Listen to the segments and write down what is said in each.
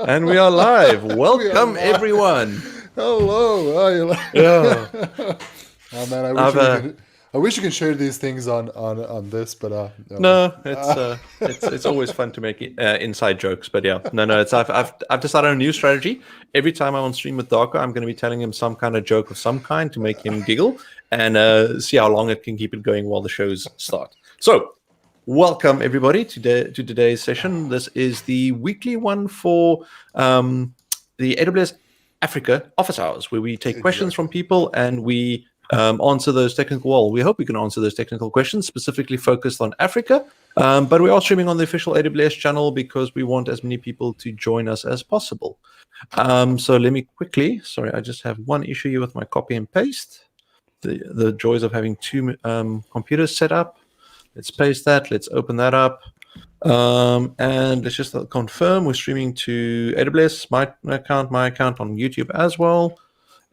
And we are live. We are Welcome, live. everyone. Hello. How are you? Yeah, Oh man, I wish I've we could. I wish you could share these things on this, but no. no, it's always fun to make inside jokes, but yeah, no, it's I've decided on a new strategy. Every time I'm on stream with Darko, I'm going to be telling him some kind of joke of some kind to make him giggle and see how long it can keep it going while the shows start. So, welcome everybody to today's session. This is the weekly one for the AWS Africa office hours, where we take questions from Exactly. people and we answer those technical. Well, we hope we can answer those technical questions, specifically focused on Africa. But we are streaming on the official AWS channel because we want as many people to join us as possible. So let me quickly. Sorry, I just have one issue here with my copy and paste. The joys of having two computers set up. Let's paste that. Let's open that up. And let's just confirm we're streaming to AWS, my account on YouTube as well.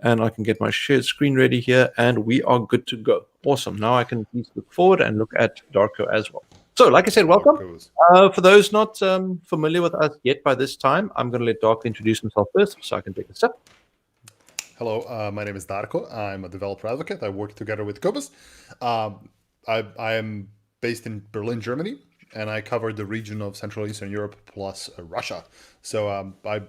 And I can get my shared screen ready here, and we are good to go. Awesome. Now I can please look forward and look at Darko as well. So, like I said, welcome. For those not familiar with us yet by this time, I'm going to let Darko introduce himself first so I can take a step. Hello, my name is Darko. I'm a developer advocate. I work together with Kobus. I am based in Berlin, Germany, and I cover the region of Central Eastern Europe plus Russia. So my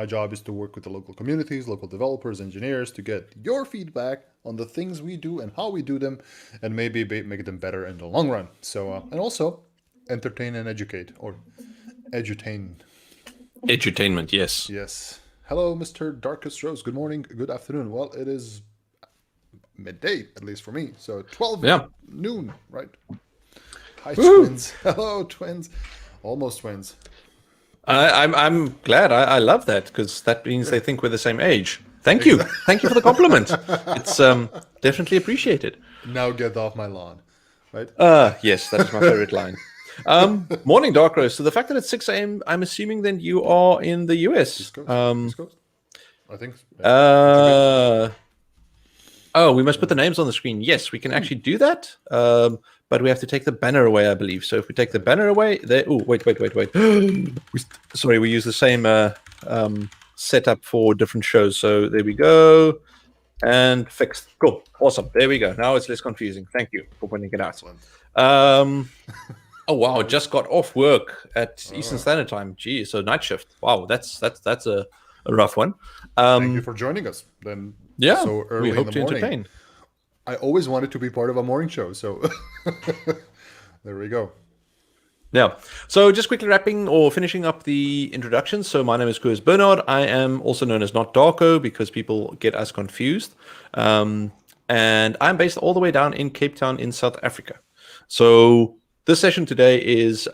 job is to work with the local communities, local developers, engineers to get your feedback on the things we do and how we do them, and maybe make them better in the long run. So and also entertain and educate or edutain. Edutainment, yes. Yes. Hello, Mr. Darkest Rose. Good morning, good afternoon. Well, it is midday, at least for me. So 12 noon, right? Hi, twins. Hello, twins. Almost twins. I'm glad. I love that because that means they think we're the same age. Thank you. Thank you for the compliment. It's definitely appreciated. Now get off my lawn, right? Yes, that is my favorite line. Morning, Dark Rose. So the fact that it's 6 a.m., I'm assuming then you are in the US. East Coast. East Coast. I think. Oh, we must put the names on the screen. Yes, we can actually do that. But we have to take the banner away, I believe. So if we take the banner away, there. Oh, wait. Sorry, we use the same setup for different shows. So there we go. And fixed. Cool. Awesome. There we go. Now it's less confusing. Thank you for pointing it out. Oh wow! Just got off work at Eastern Standard Time. Gee, so night shift. Wow, that's a rough one. Thank you for joining us. Then so early we hope in the to morning. entertain. I always wanted to be part of a morning show, so there we go. Yeah. So just quickly wrapping or finishing up the introduction. So my name is Koos Bernard. I am also known as Not Darko because people get us confused. And I'm based all the way down in Cape Town in South Africa. So this session today is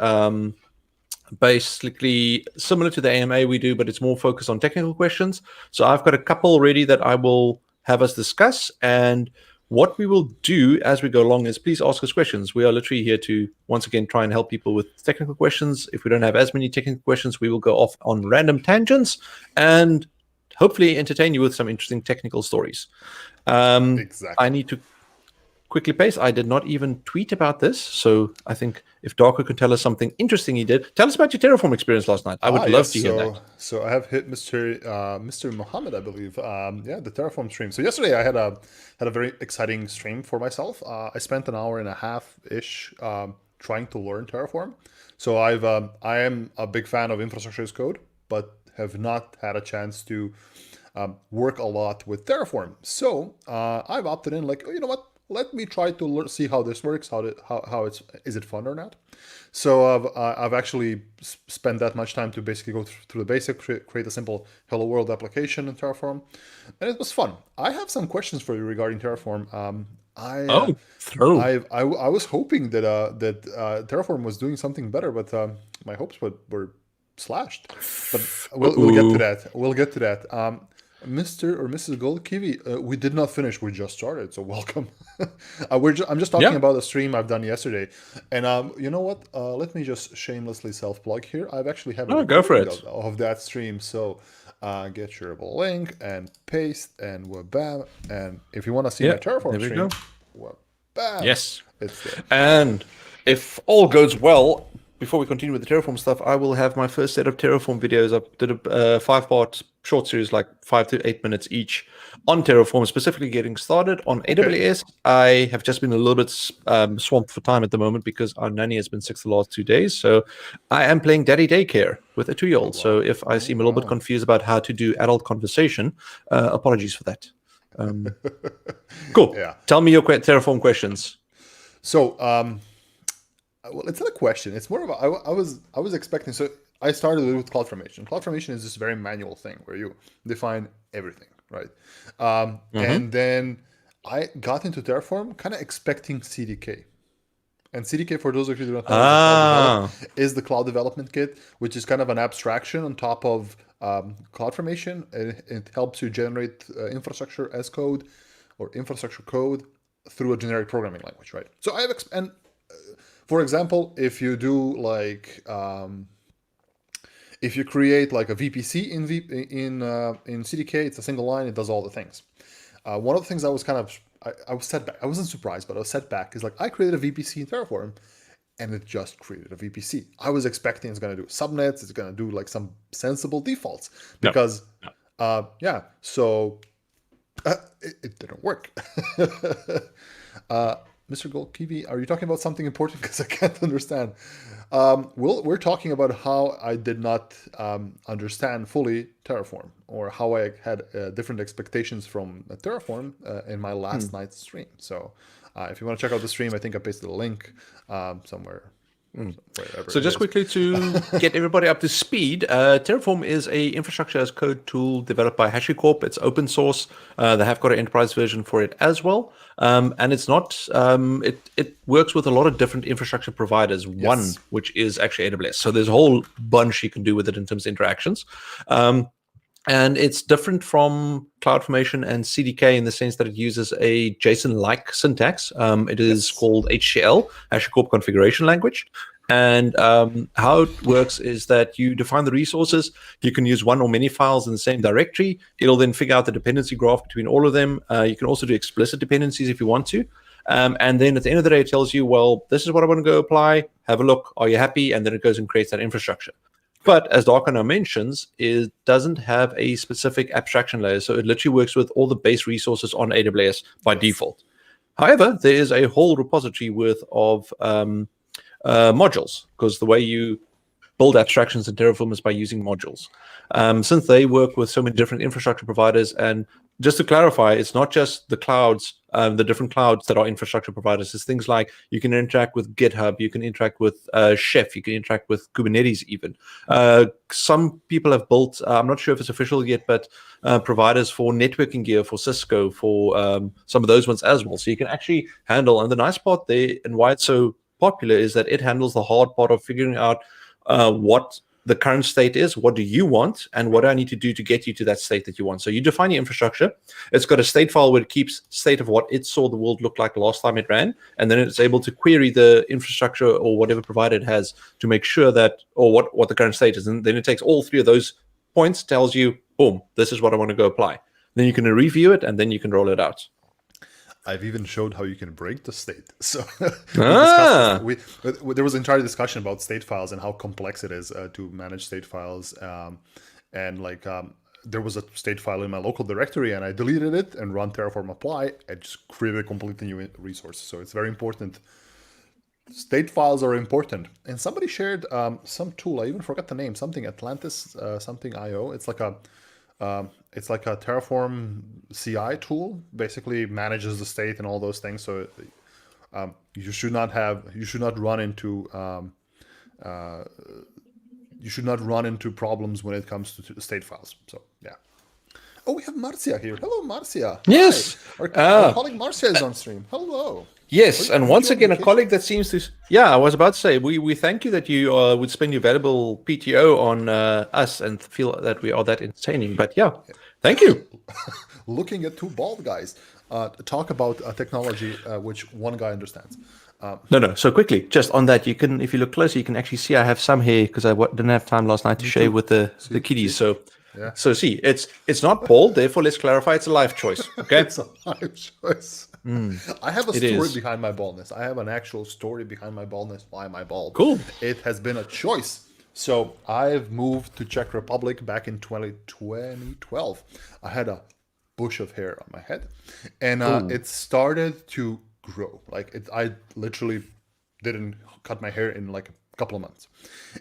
basically similar to the AMA we do, but it's more focused on technical questions. So I've got a couple already that I will have us discuss. And what we will do as we go along is please ask us questions. We are literally here to, once again, try and help people with technical questions. If we don't have as many technical questions, we will go off on random tangents and hopefully entertain you with some interesting technical stories. Exactly. I need to quickly paste. I did not even tweet about this. So I think if Darko could tell us something interesting he did. Tell us about your Terraform experience last night. I would love to hear that. So I have hit Mr. Mohammed, I believe. The Terraform stream. So yesterday I had a very exciting stream for myself. I spent an hour and a half-ish trying to learn Terraform. So I am a big fan of infrastructure as code, but have not had a chance to work a lot with Terraform. So I've opted in like, oh, you know what? Let me try to see how this works. Is it fun or not? So I've actually spent that much time to basically go through the basics, create a simple Hello World application in Terraform, and it was fun. I have some questions for you regarding Terraform. I was hoping that Terraform was doing something better, but my hopes were slashed. But we'll get to that. We'll get to that. Mr. or Mrs. Gold Kiwi, we did not finish. We just started, so welcome. I'm just talking about a stream I've done yesterday, and you know what? Let me just shamelessly self-plug here. I've actually have a recording of that stream. So get your link and paste and bam. And if you want to see my Terraform stream, bam. Yes, it's there. And if all goes well, before we continue with the Terraform stuff, I will have my first set of Terraform videos. I did a 5-part short series, like 5 to 8 minutes each, on Terraform, specifically getting started. On AWS, I have just been a little bit swamped for time at the moment because our nanny has been sick the last 2 days. So I am playing daddy daycare with a 2-year-old. So if I seem a little bit confused about how to do adult conversation, apologies for that. Cool. Yeah. Tell me your Terraform questions. So, well, it's not a question. It's more of I was expecting. So I started with CloudFormation. CloudFormation is this very manual thing where you define everything, right? And then I got into Terraform kind of expecting CDK. And CDK, for those of you who don't know, is the cloud development kit, which is kind of an abstraction on top of CloudFormation. It helps you generate infrastructure as code or infrastructure code through a generic programming language, right? So I have, for example, if you do like, if you create like a VPC in CDK, it's a single line, it does all the things. One of the things I was I was set back. I wasn't surprised, but I was set back. Is like I created a VPC in Terraform, and it just created a VPC. I was expecting it's going to do subnets. It's going to do like some sensible defaults because, So it didn't work. Mr. Gold Kiwi, are you talking about something important? Because I can't understand. We're talking about how I did not understand fully Terraform, or how I had different expectations from Terraform in my last night's stream. So if you want to check out the stream, I think I pasted a link somewhere. So just quickly to get everybody up to speed, Terraform is a infrastructure as code tool developed by HashiCorp. It's open source. They have got an enterprise version for it as well. And it's not, it works with a lot of different infrastructure providers, one which is actually AWS. So there's a whole bunch you can do with it in terms of interactions. And it's different from CloudFormation and CDK in the sense that it uses a JSON-like syntax. It is called HCL, HashiCorp Configuration Language. And how it works is that you define the resources. You can use one or many files in the same directory. It'll then figure out the dependency graph between all of them. You can also do explicit dependencies if you want to. And then at the end of the day, it tells you, well, this is what I want to go apply. Have a look. Are you happy? And then it goes and creates that infrastructure. But as Darko now mentions, it doesn't have a specific abstraction layer. So it literally works with all the base resources on AWS by default. However, there is a whole repository of modules, because the way you build abstractions in Terraform is by using modules. Since they work with so many different infrastructure providers, and just to clarify, it's not just the clouds, the different clouds that are infrastructure providers. It's things like you can interact with GitHub, you can interact with Chef, you can interact with Kubernetes even. Some people have built, I'm not sure if it's official yet, but providers for networking gear, for Cisco, for some of those ones as well. So you can actually handle, and the nice part there and why it's so popular is that it handles the hard part of figuring out what the current state is, what do you want, and what do I need to do to get you to that state that you want. So you define your infrastructure. It's got a state file where it keeps state of what it saw the world look like last time it ran, and then it's able to query the infrastructure or whatever provider it has to make sure that, or what the current state is. And then it takes all three of those points, tells you, boom, this is what I want to go apply. Then you can review it, and then you can roll it out. I've even showed how you can break the state. So there was an entire discussion about state files and how complex it is to manage state files. And like there was a state file in my local directory, and I deleted it and run Terraform apply and just created a completely new resource. So it's very important. State files are important. And somebody shared some tool. I even forgot the name. Something Atlantis something IO. It's like a Terraform CI tool, basically manages the state and all those things. So you should not run into problems when it comes to the state files. So yeah. Oh, we have Marcia here. Hello, Marcia. Yes. Our colleague Marcia is on stream. Hello. Yes, and once again, a colleague that seems to... Yeah, I was about to say, we thank you that you would spend your valuable PTO on us and feel that we are that entertaining. But yeah, thank you. Looking at two bald guys talk about technology which one guy understands. No. So quickly, just on that, you can, if you look closer, you can actually see I have some hair because I didn't have time last night to shave with the kiddies. So Yeah. So see, it's not bold, therefore let's clarify it's a life choice. Okay. It's a life choice. I have a It story is. behind my baldness. I have an actual story behind my baldness. Why am I bald? Cool. It has been a choice. So I've moved to Czech Republic back in 2012. I had a bush of hair on my head, and it started to grow. Like I literally didn't cut my hair in like a couple of months,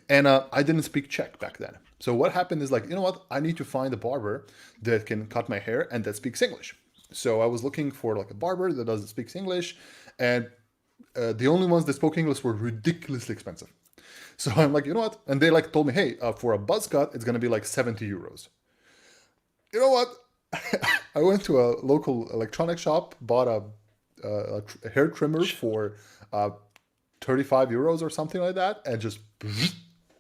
and I didn't speak Czech back then. So what happened is like, you know what? I need to find a barber that can cut my hair and that speaks English. So I was looking for like a barber that doesn't speak English, and the only ones that spoke English were ridiculously expensive. So I'm like, you know what? And they like told me, hey, for a buzz cut, it's gonna be like 70 euros. You know what? I went to a local electronic shop, bought a hair trimmer for 35 euros or something like that, and just,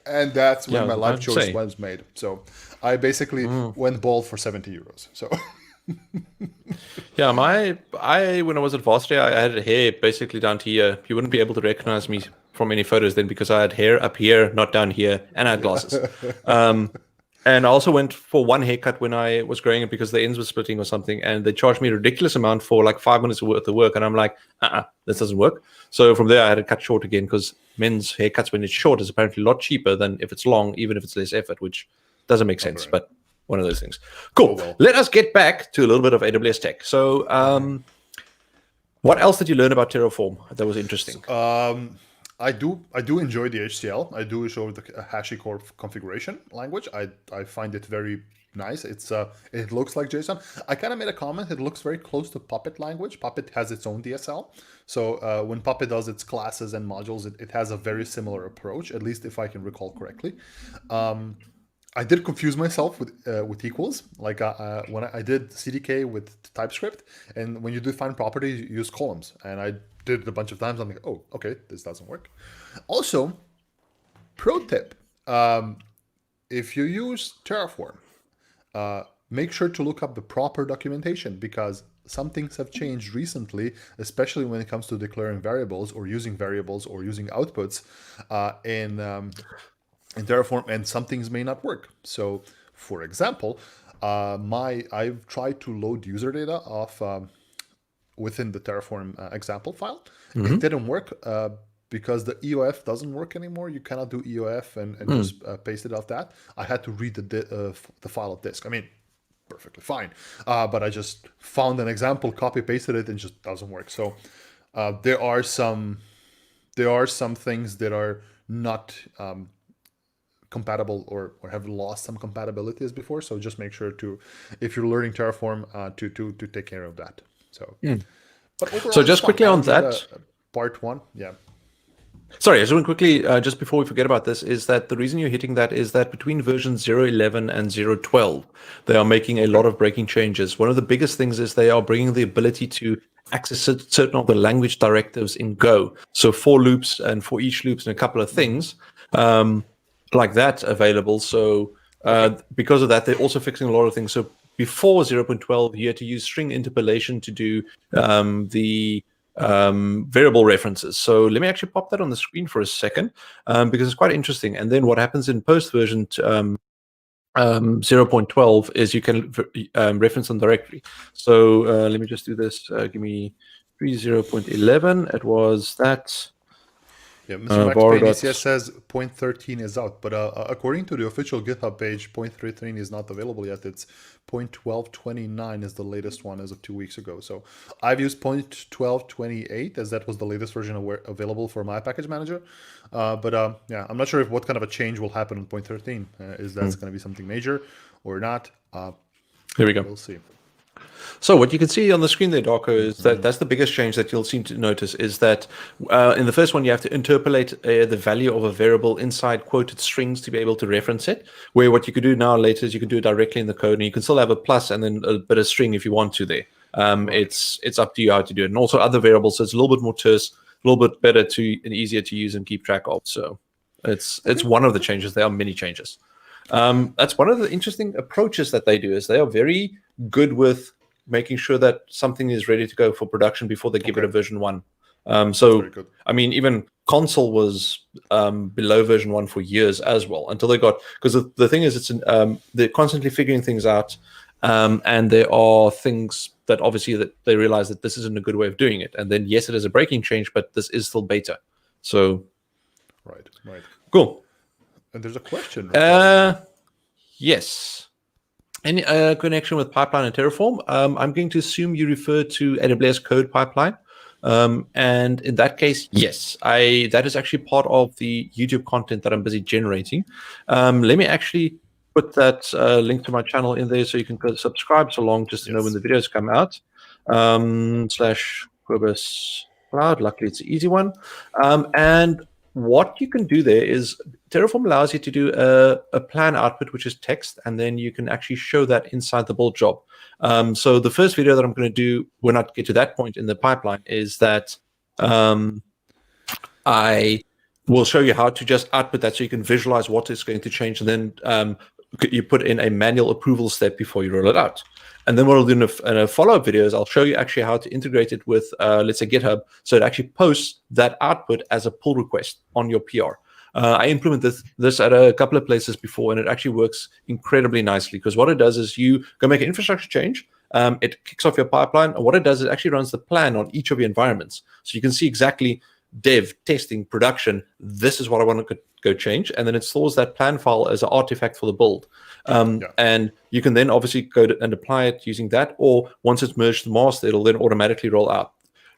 and that's when my life choice was made. So I basically went bald for 70 euros. So. Yeah, when I was at Varsity, I had hair basically down to here. You wouldn't be able to recognize me from any photos then because I had hair up here, not down here, and I had glasses. And I also went for one haircut when I was growing it because the ends were splitting or something, and they charged me a ridiculous amount for like 5 minutes worth of work, and I'm like, this doesn't work. So from there, I had to cut short again because men's haircuts when it's short is apparently a lot cheaper than if it's long, even if it's less effort, which doesn't make sense, but one of those things. Cool. Well. Let us get back to a little bit of AWS tech. So what else did you learn about Terraform that was interesting? I do enjoy the HCL. I do enjoy the HashiCorp configuration language. I find it very nice. It looks like JSON. I kind of made a comment. It looks very close to Puppet language. Puppet has its own DSL. So when Puppet does its classes and modules, it has a very similar approach, at least if I can recall correctly. I did confuse myself with equals. Like when I did CDK with TypeScript, and when you define properties, you use columns. And I did it a bunch of times. I'm like, oh, okay, this doesn't work. Also, pro tip: if you use Terraform, make sure to look up the proper documentation because some things have changed recently, especially when it comes to declaring variables or using outputs in Terraform, and some things may not work. So, for example, I've tried to load user data off within the Terraform example file. It didn't work because the EOF doesn't work anymore. You cannot do EOF and just paste it off that. I had to read the file of disk. I mean, perfectly fine, but I just found an example, copy pasted it, and it just doesn't work. So there are some things that are not compatible or have lost some compatibilities before. So just make sure to, if you're learning Terraform, to take care of that. So, but overall, so just quickly on that, part one, yeah. Sorry, I just want quickly, just before we forget about this, is that the reason you're hitting that is that between version 0.11 and 0.12, they are making a lot of breaking changes. One of the biggest things is they are bringing the ability to access certain of the language directives in Go. So for loops and for each loops and a couple of things like that available. So because of that, they're also fixing a lot of things. So before 0.12, you had to use string interpolation to do the variable references. So let me actually pop that on the screen for a second because it's quite interesting. And then what happens in post version 0.12 is you can reference them directly. So let me just do this. Give me 0.11. It was that. Yeah, Mr. Max Payne says 0.13 is out, but according to the official GitHub page, 0.13 is not available yet. It's 0.1229 is the latest one as of 2 weeks ago. So I've used 0.1228 as that was the latest version available for my package manager. But yeah, I'm not sure what kind of a change will happen on 0.13. Is that's going to be something major or not? Here we go. We'll see. So what you can see on the screen there, Darko, is that that's the biggest change that you'll seem to notice is that in the first one, you have to interpolate the value of a variable inside quoted strings to be able to reference it, where what you could do now later is you can do it directly in the code, and you can still have a plus and then a bit of string if you want to there. It's up to you how to do it. And also other variables, so it's a little bit more terse, a little bit better and easier to use and keep track of. So it's one of the changes. There are many changes. That's one of the interesting approaches that they do is they are very good with making sure that something is ready to go for production before they give it a version 1. So, very good. I mean, even console was below version 1 for years as well until they got, because the thing is, they're constantly figuring things out, and there are things that obviously that they realize that this isn't a good way of doing it, and then yes, it is a breaking change, but this is still beta. So, Right. cool. And there's a question regarding Yes. Any connection with pipeline and Terraform? I'm going to assume you refer to AWS code pipeline. And in that case, yes, that is actually part of the YouTube content that I'm busy generating. Let me actually put that link to my channel in there so you can go subscribe so long just to know when the videos come out. Slash Quibus Cloud. Luckily, it's an easy one. And what you can do there is Terraform allows you to do a plan output, which is text, and then you can actually show that inside the build job. So the first video that I'm going to do when I get to that point in the pipeline is that I will show you how to just output that so you can visualize what is going to change, and then you put in a manual approval step before you roll it out. And then what I'll do in a follow-up video is I'll show you actually how to integrate it with, let's say, GitHub, so it actually posts that output as a pull request on your PR. I implemented this at a couple of places before, and it actually works incredibly nicely, because what it does is you go make an infrastructure change, it kicks off your pipeline, and what it does is it actually runs the plan on each of your environments. So you can see exactly dev, testing, production, this is what I want to go change, and then it stores that plan file as an artifact for the build. And you can then obviously go and apply it using that, or once it's merged to master, it'll then automatically roll out.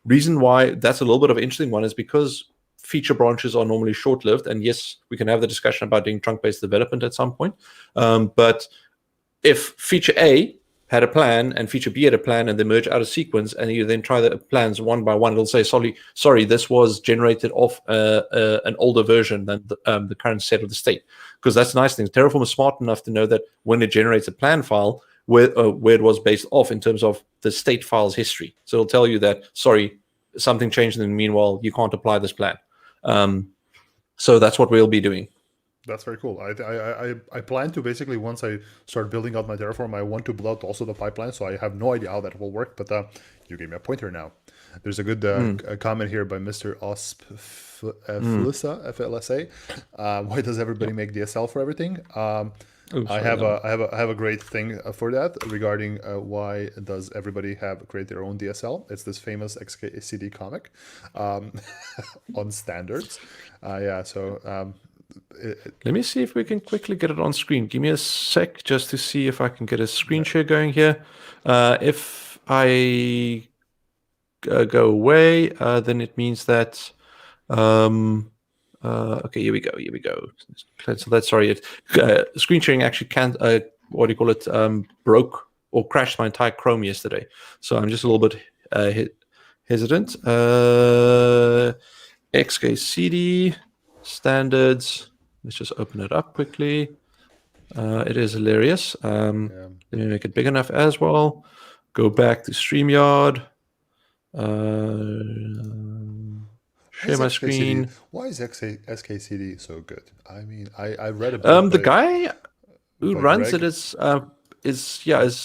Reason why that's a little bit of an interesting one is because feature branches are normally short-lived, and yes, we can have the discussion about doing trunk-based development at some point. But if feature A had a plan and feature B had a plan and they merge out of sequence, and you then try the plans one by one, it'll say, sorry, this was generated off an older version than the current set of the state. Because that's the nice thing. Terraform is smart enough to know that when it generates a plan file, where it was based off in terms of the state file's history. So it'll tell you that, sorry, something changed in the meanwhile, you can't apply this plan. So that's what we'll be doing. That's very cool. I plan to basically, once I start building out my Terraform, I want to build out also the pipeline. So I have no idea how that will work, but you gave me a pointer now. There's a good comment here by Mr. Osp FLSA. Why does everybody make DSL for everything? I have a great thing for that regarding why does everybody create their own DSL. It's this famous XKCD comic on standards. Let me see if we can quickly get it on screen. Give me a sec just to see if I can get a screen share going here. If I go away, then it means that okay, here we go. So that's screen sharing actually can't, what do you call it, broke or crashed my entire Chrome yesterday. So I'm just a little bit hesitant. XKCD standards. Let's just open it up quickly. It is hilarious. Let me make it big enough as well. Go back to StreamYard. Share my screen. Why is SKCD so good? I mean, I read about the guy who runs it is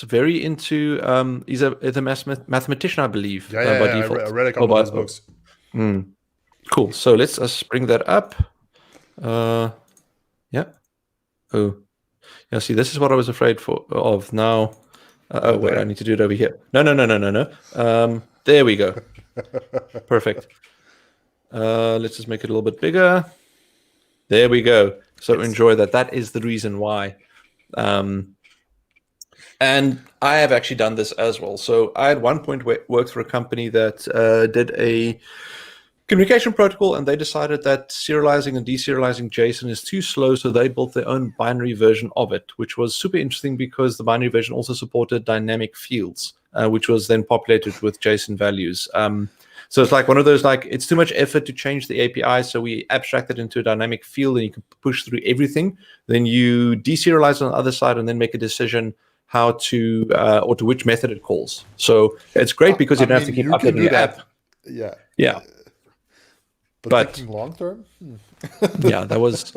very into he's a mathematician, I believe. By default. I read a couple of his books. Cool. So let's just bring that up. Yeah. Oh, yeah. See, this is what I was afraid of now. Wait, I need to do it over here. No. There we go. Perfect. Let's just make it a little bit bigger. There we go. So enjoy that. That is the reason why. And I have actually done this as well. So I at one point worked for a company that did a communication protocol, and they decided that serializing and deserializing JSON is too slow, so they built their own binary version of it, which was super interesting because the binary version also supported dynamic fields, which was then populated with JSON values. So it's like one of those, like, it's too much effort to change the API, so we abstract it into a dynamic field, and you can push through everything. Then you deserialize on the other side and then make a decision how to, or to which method it calls. So it's great because you don't have to keep updating your app. Yeah. But thinking long term, yeah, that was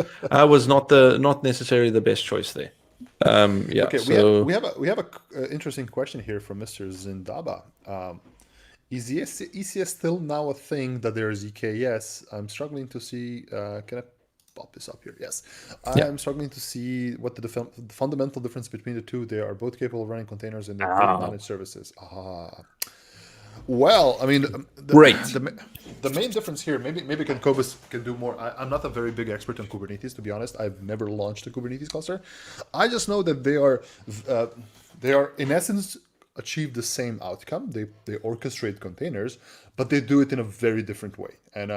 not necessarily the best choice there. Yeah. Okay, so we have a interesting question here from Mr. Zindaba. Is ECS still now a thing that there's EKS? I'm struggling to see. Can I pop this up here? Yes. Yeah. I'm struggling to see what the fundamental difference between the two. They are both capable of running containers and they're both Ah, managed services. Well, I mean, great. the main difference here, maybe Kobus can do more. I'm not a very big expert on Kubernetes, to be honest. I've never launched a Kubernetes cluster. I just know that they are in essence achieve the same outcome. They orchestrate containers, but they do it in a very different way. And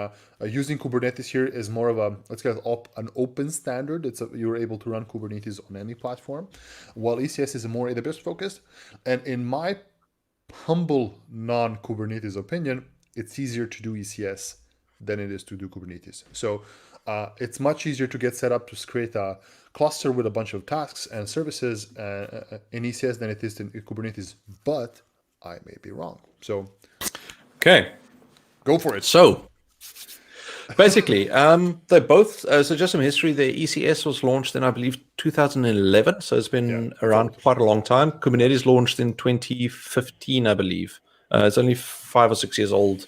using Kubernetes here is more of a, let's get an open standard. You're able to run Kubernetes on any platform, while ECS is more AWS focused. And in my humble non-Kubernetes opinion, it's easier to do ECS than it is to do Kubernetes. So it's much easier to get set up to create a cluster with a bunch of tasks and services in ECS than it is in Kubernetes. But I may be wrong. So Okay. go for it. So basically, they both. So just some history. The ECS was launched in, I believe, 2011. So it's been around quite a long time. Kubernetes launched in 2015, I believe. It's only 5 or 6 years old.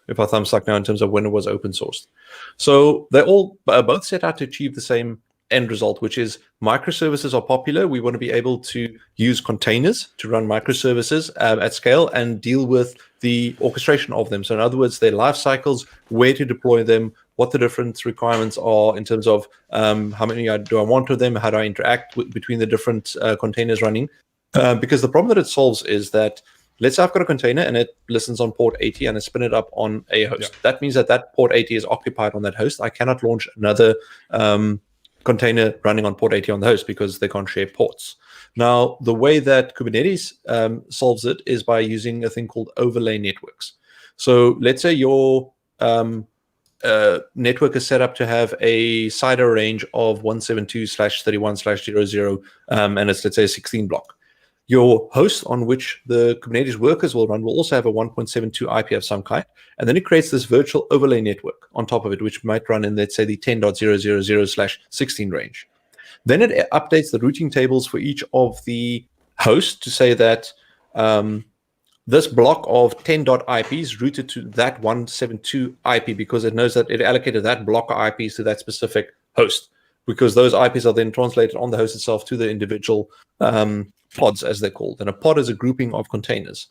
If our thumbs stuck now in terms of when it was open sourced. So they all both set out to achieve the same end result, which is microservices are popular. We want to be able to use containers to run microservices at scale and deal with the orchestration of them. So in other words, their life cycles, where to deploy them, what the different requirements are in terms of how many do I want of them, how do I interact between the different containers running. Because the problem that it solves is that, let's say I've got a container and it listens on port 80 and I spin it up on a host. That means that port 80 is occupied on that host. I cannot launch another container running on port 80 on the host because they can't share ports. Now, the way that Kubernetes solves it is by using a thing called overlay networks. So let's say your network is set up to have a CIDR range of 172/31/00, and it's, let's say, a 16 block. Your host on which the Kubernetes workers will run will also have a 1.72 IP of some kind. And then it creates this virtual overlay network on top of it, which might run in, let's say, the 10.000/16 range. Then it updates the routing tables for each of the hosts to say that this block of 10.IP is routed to that 172 IP because it knows that it allocated that block of IPs to that specific host, because those IPs are then translated on the host itself to the individual pods, as they're called. And a pod is a grouping of containers.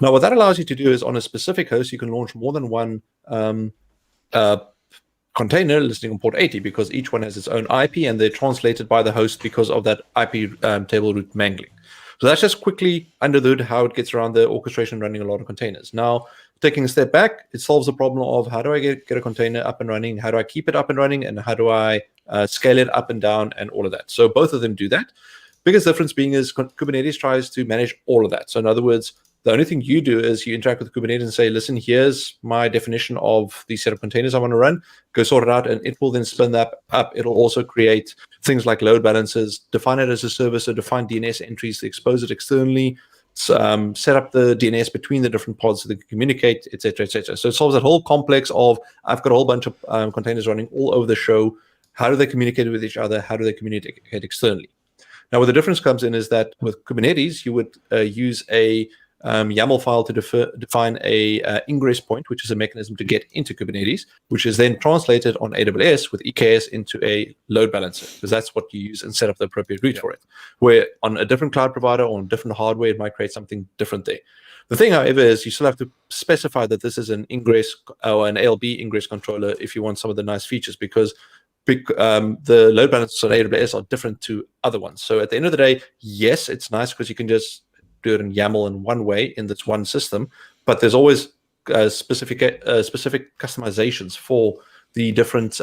Now, what that allows you to do is on a specific host, you can launch more than one container listening on port 80 because each one has its own IP and they're translated by the host because of that IP table root mangling. So that's just quickly under the hood how it gets around the orchestration running a lot of containers. Now, taking a step back, it solves the problem of how do I get a container up and running, how do I keep it up and running, and how do I scale it up and down and all of that. So both of them do that. Biggest difference being is Kubernetes tries to manage all of that. So in other words, the only thing you do is you interact with Kubernetes and say, listen, here's my definition of the set of containers I want to run. Go sort it out, and it will then spin that up. It'll also create things like load balancers, define it as a service, so define DNS entries to expose it externally, set up the DNS between the different pods so they can communicate, etc., etc. So it solves that whole complex of I've got a whole bunch of containers running all over the show. How do they communicate with each other? How do they communicate externally? Now, where the difference comes in is that with Kubernetes, you would use a YAML file to define a ingress point, which is a mechanism to get into Kubernetes, which is then translated on AWS with EKS into a load balancer, because that's what you use and set up the appropriate route for it. Where on a different cloud provider or on different hardware, it might create something different there. The thing, however, is you still have to specify that this is an ingress or an ALB ingress controller if you want some of the nice features, because the load balancers on AWS are different to other ones. So at the end of the day, yes, it's nice because you can just do it in YAML in one way in this one system, but there's always specific customizations for the different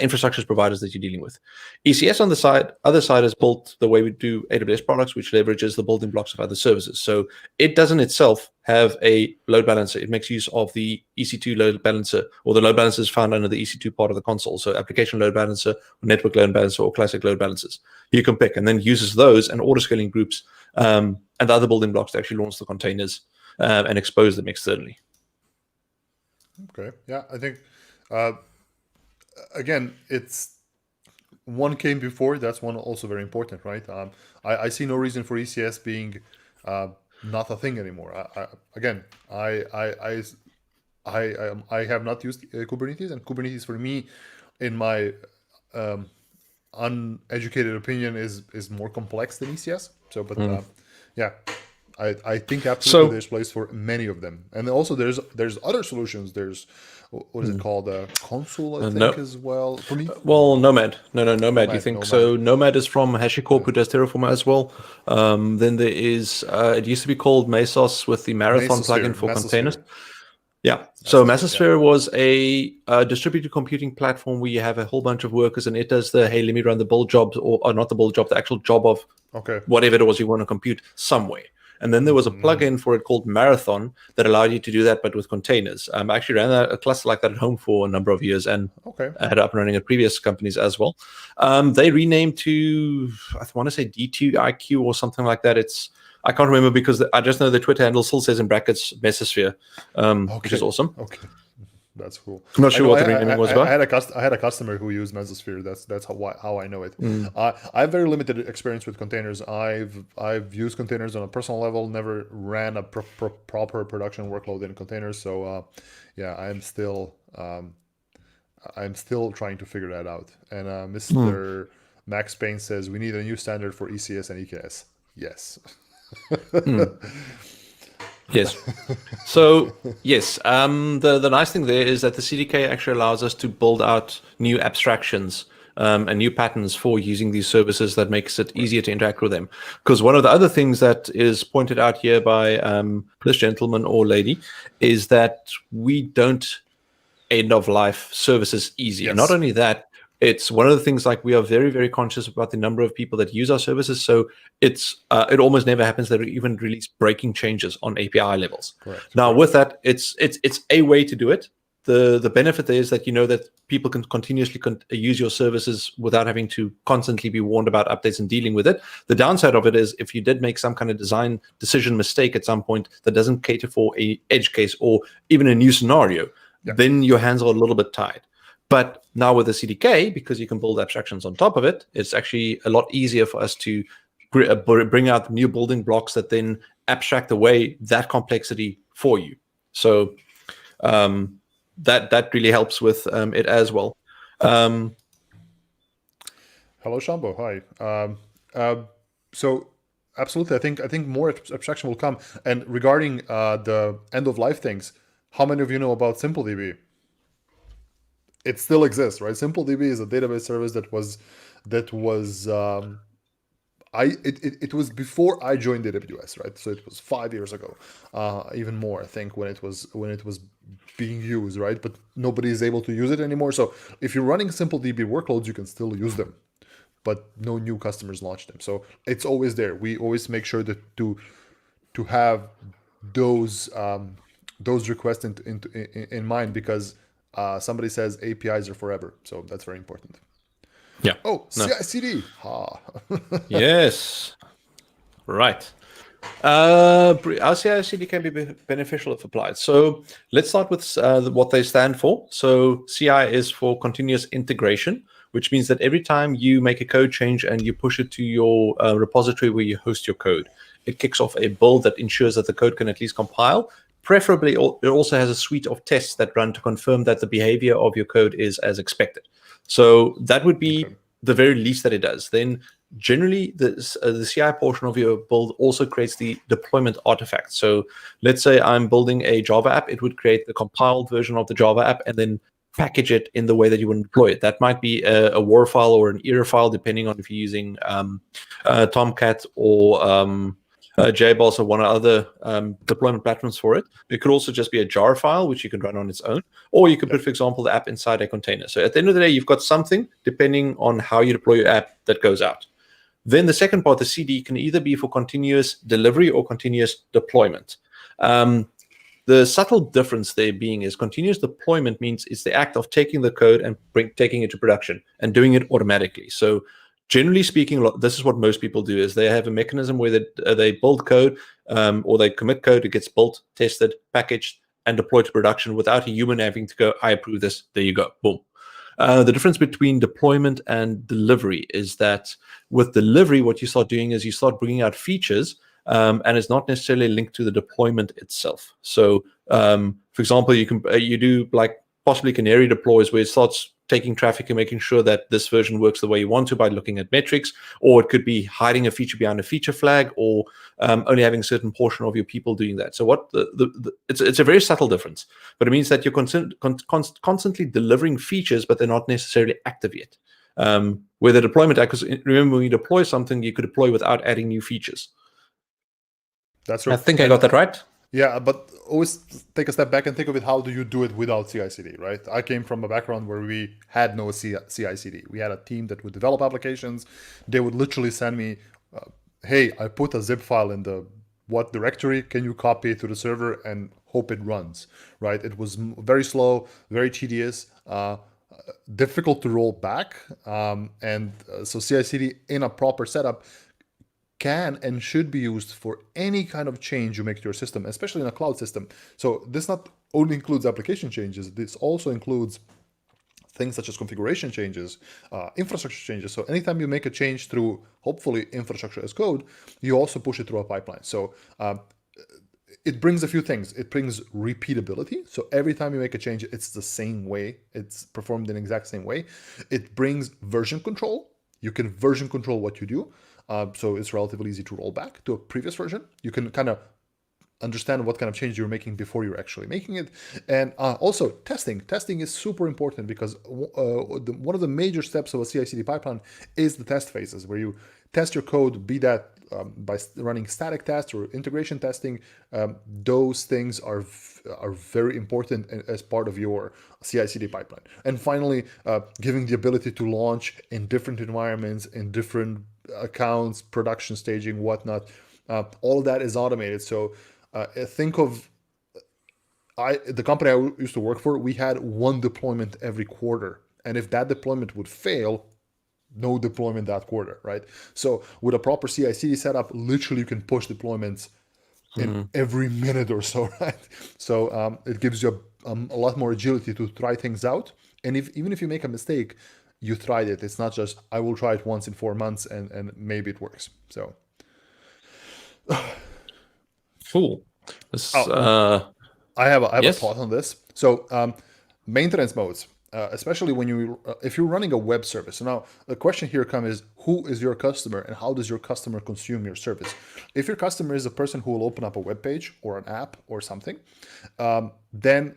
infrastructure providers that you're dealing with. ECS on the other side is built the way we do AWS products, which leverages the building blocks of other services. So it doesn't itself have a load balancer. It makes use of the EC2 load balancer, or the load balancers found under the EC2 part of the console. So application load balancer, or network load balancer, or classic load balancers. You can pick, and then uses those and auto-scaling groups and the other building blocks to actually launch the containers and expose them externally. Okay. Yeah, I think again, it's one came before. That's one also very important, right? I see no reason for ECS being not a thing anymore. Again, I have not used Kubernetes, and Kubernetes for me, in my um, uneducated opinion, is more complex than ECS. So, but yeah, I think absolutely So there's place for many of them, and also there's other solutions. There's what is it called? Consul, I think, no, as well. For me, well, Nomad. No, Nomad. You Nomad, think Nomad. so? Nomad is from HashiCorp, who does Terraform as well. Then there is. It used to be called Mesos with the Marathon plugin for containers. Mesosphere. Yeah. So Mesosphere. Yeah. Mesosphere was a distributed computing platform where you have a whole bunch of workers, and it does the, hey, let me run the build jobs, or not the build job, the actual job of Okay. whatever it was you want to compute somewhere. And then there was a plugin for it called Marathon that allowed you to do that, but with containers. I actually ran a cluster like that at home for a number of years, and Okay. I had it up and running at previous companies as well. They renamed to, I want to say D2IQ or something like that. I can't remember because I just know the Twitter handle still says in brackets Mesosphere, which is awesome. Okay. That's cool. I'm not I sure know, what the renaming was about. I had a customer who used Mesosphere. That's how I know it. I have very limited experience with containers. I've used containers on a personal level. Never ran a proper production workload in containers. So yeah, I'm still trying to figure that out. And Mr. Max Payne says we need a new standard for ECS and EKS. Yes. Yes. So yes, the nice thing there is that the CDK actually allows us to build out new abstractions and new patterns for using these services that makes it easier to interact with them. Because one of the other things that is pointed out here by this gentleman or lady is that we don't end of life services easy. Yes. Not only that, it's one of the things like we are very, very conscious about the number of people that use our services. So it almost never happens that we even release breaking changes on API levels. Correct. Now, with that, it's a way to do it. The benefit there is that you know that people can continuously use your services without having to constantly be warned about updates and dealing with it. The downside of it is if you did make some kind of design decision mistake at some point that doesn't cater for a edge case or even a new scenario, then your hands are a little bit tied. But now with the CDK, because you can build abstractions on top of it, it's actually a lot easier for us to bring out new building blocks that then abstract away that complexity for you. So that really helps with it as well. Hello, Shambo. Hi. So absolutely, I think more abstraction will come. And regarding the end of life things, how many of you know about SimpleDB? It still exists, right? SimpleDB is a database service that was it was before I joined AWS, right? So it was 5 years ago, even more, I think, when it was being used, right? But nobody is able to use it anymore. So if you're running SimpleDB workloads, you can still use them, but no new customers launch them. So it's always there. We always make sure that to have those requests in mind, because somebody says APIs are forever, so that's very important. Yeah. Oh, CI/CD. Yes. Right. Our CI/CD can be beneficial if applied. So let's start with what they stand for. So CI is for continuous integration, which means that every time you make a code change and you push it to your repository where you host your code, it kicks off a build that ensures that the code can at least compile. Preferably, it also has a suite of tests that run to confirm that the behavior of your code is as expected. So that would be the very least that it does. Then generally, the CI portion of your build also creates the deployment artifact. So let's say I'm building a Java app. It would create the compiled version of the Java app and then package it in the way that you would deploy it. That might be a WAR file or an ERA file, depending on if you're using Tomcat or JBoss or one of other deployment platforms for it. It could also just be a jar file, which you can run on its own, or you could put, for example, the app inside a container. So at the end of the day, you've got something, depending on how you deploy your app, that goes out. Then the second part, the CD, can either be for continuous delivery or continuous deployment. The subtle difference there being is continuous deployment means it's the act of taking the code and taking it to production and doing it automatically. So generally speaking, this is what most people do: is they have a mechanism where they build code or they commit code. It gets built, tested, packaged, and deployed to production without a human having to go, I approve this, there you go, boom. The difference between deployment and delivery is that with delivery, what you start doing is you start bringing out features and is not necessarily linked to the deployment itself. So, for example, you do like possibly canary deploys where it starts taking traffic and making sure that this version works the way you want to by looking at metrics, or it could be hiding a feature behind a feature flag, or only having a certain portion of your people doing that. So what it's a very subtle difference, but it means that you're constantly delivering features, but they're not necessarily active yet. Where the deployment, because remember when you deploy something, you could deploy without adding new features. That's right. I think I got that right. Yeah, but always take a step back and think of it. How do you do it without CI/CD, right? I came from a background where we had no CI/CD. We had a team that would develop applications. They would literally send me, hey, I put a zip file in the what directory, can you copy it to the server and hope it runs, right? It was very slow, very tedious, difficult to roll back. So CI/CD in a proper setup can and should be used for any kind of change you make to your system, especially in a cloud system. So this not only includes application changes, this also includes things such as configuration changes, infrastructure changes. So anytime you make a change through, hopefully, infrastructure as code, you also push it through a pipeline. So it brings a few things. It brings repeatability. So every time you make a change, it's the same way. It's performed in the exact same way. It brings version control. You can version control what you do. So it's relatively easy to roll back to a previous version. You can kind of understand what kind of change you're making before you're actually making it. And also testing. Testing is super important because one of the major steps of a CI/CD pipeline is the test phases, where you test your code, be that by running static tests or integration testing. Those things are very important as part of your CI/CD pipeline. And finally, giving the ability to launch in different environments, in different accounts, production staging, whatnot. All of that is automated. So think of the company I used to work for, we had one deployment every quarter. And if that deployment would fail, no deployment that quarter, right? So with a proper CI/CD setup, literally you can push deployments in every minute or so, right? So it gives you a lot more agility to try things out. And even if you make a mistake, you tried it. It's not just, I will try it once in 4 months and maybe it works. So. Cool. I have a thought on this. So maintenance modes, especially when if you're running a web service. So now the question here comes is, who is your customer and how does your customer consume your service? If your customer is a person who will open up a web page or an app or something, then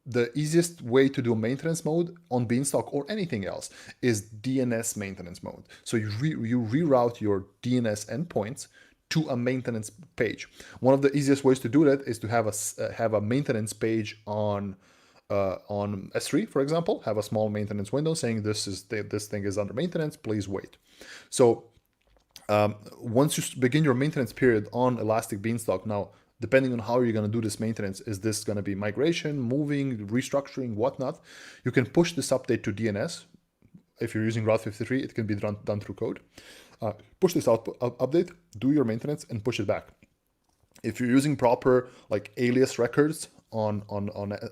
the easiest way to do maintenance mode on Beanstalk or anything else is DNS maintenance mode. So you reroute your DNS endpoints to a maintenance page. One of the easiest ways to do that is to have a maintenance page on S3, for example. Have a small maintenance window saying this thing is under maintenance. Please wait. So once you begin your maintenance period on Elastic Beanstalk, now depending on how you're going to do this maintenance, is this going to be migration, moving, restructuring, whatnot? You can push this update to DNS. If you're using Route 53, it can be done through code. Push this update, do your maintenance, and push it back. If you're using proper like alias records on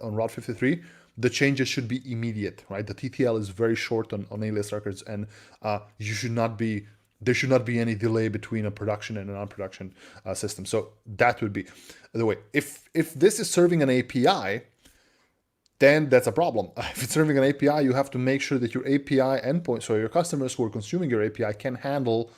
Route 53, the changes should be immediate, right? The TTL is very short on alias records, and there should not be any delay between a production and a non-production system. So that would be the way. If this is serving an API, then that's a problem. If it's serving an API, you have to make sure that your API endpoint, so your customers who are consuming your API, can handle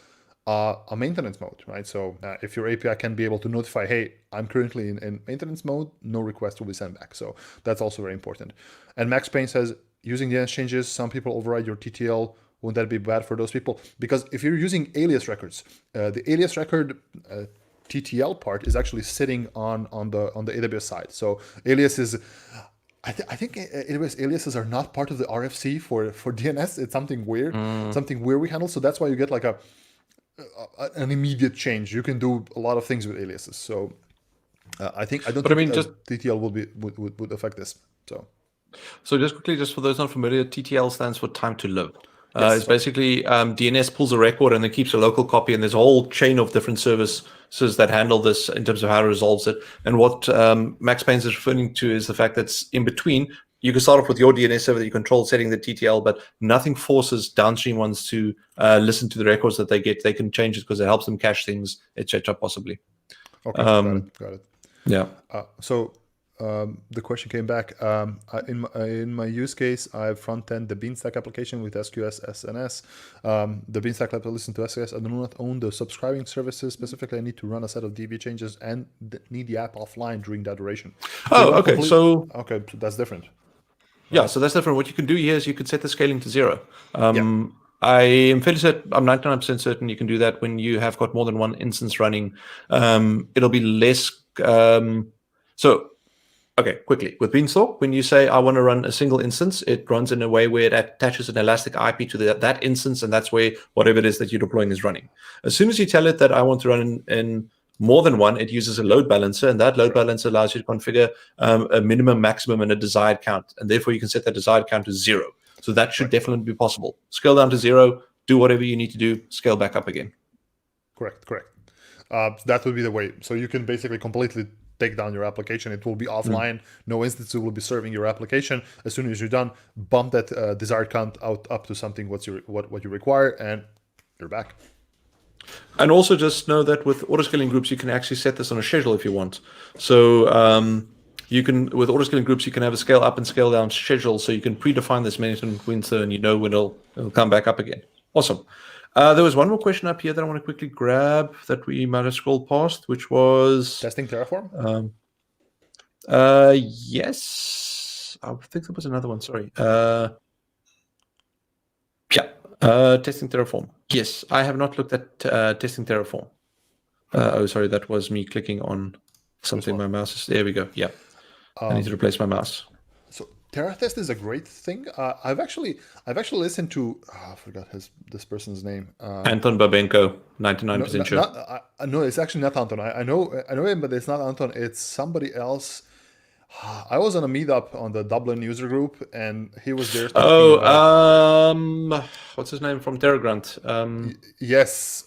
a maintenance mode, right? So if your API can be able to notify, hey, I'm currently in maintenance mode, no request will be sent back. So that's also very important. And Max Payne says, using DNS changes, some people override your TTL. Wouldn't that be bad for those people? Because if you're using alias records, the alias record TTL part is actually sitting on the AWS side. So alias is, I think AWS aliases are not part of the RFC for DNS. It's something weird, something weird we handle. So that's why you get like an immediate change. You can do a lot of things with aliases. So I think TTL would affect this. So just quickly, just for those not familiar, TTL stands for time to live. Yes, it's basically DNS pulls a record and then keeps a local copy, and there's a whole chain of different services that handle this in terms of how it resolves it. And what Max Payne is referring to is the fact that it's in between you can start off with your DNS server that you control setting the TTL, but nothing forces downstream ones to listen to the records that they get. They can change it because it helps them cache things, etc. Possibly. Okay, got it. Yeah. So the question came back. In my use case, I have front end the Beanstalk application with SQS SNS. The Beanstalk app listen to SQS. I do not own the subscribing services. Specifically, I need to run a set of DB changes and need the app offline during that duration. Oh, okay. So that's different. Yeah, so that's different. What you can do here is you can set the scaling to 0. I am fairly certain, I'm 99% certain you can do that when you have got more than one instance running. It'll be less. Okay, quickly. With Beanstalk, when you say I want to run a single instance, it runs in a way where it attaches an elastic IP to that instance, and that's where whatever it is that you're deploying is running. As soon as you tell it that I want to run in more than one, it uses a load balancer, and that load balancer allows you to configure a minimum, maximum, and a desired count. And therefore, you can set that desired count to 0. So that should definitely be possible. Scale down to 0, do whatever you need to do, scale back up again. Correct. That would be the way. So you can basically completely take down your application. It will be offline. No instance will be serving your application. As soon as you're done, bump that desired count up to something what you require, and you're back. And also just know that with autoscaling groups, you can actually set this on a schedule if you want. So you can, with autoscaling groups, you can have a scale up and scale down schedule. So you can predefine this maintenance window, and you know when it'll come back up again. Awesome. There was one more question up here that I want to quickly grab that we might have scrolled past, which was testing Terraform. Yes, I think there was another one. Sorry. Testing Terraform. Yes, I have not looked at testing Terraform. Sorry, that was me clicking on something. My mouse is there. We go. Yeah, I need to replace my mouse. So TerraTest is a great thing. I've actually listened to I forgot this person's name. Anton Babenko, 99% sure. No, it's actually not Anton. I know him, but it's not Anton. It's somebody else. I was on a meetup on the Dublin user group, and he was there. What's his name from TerraGrant? Yes,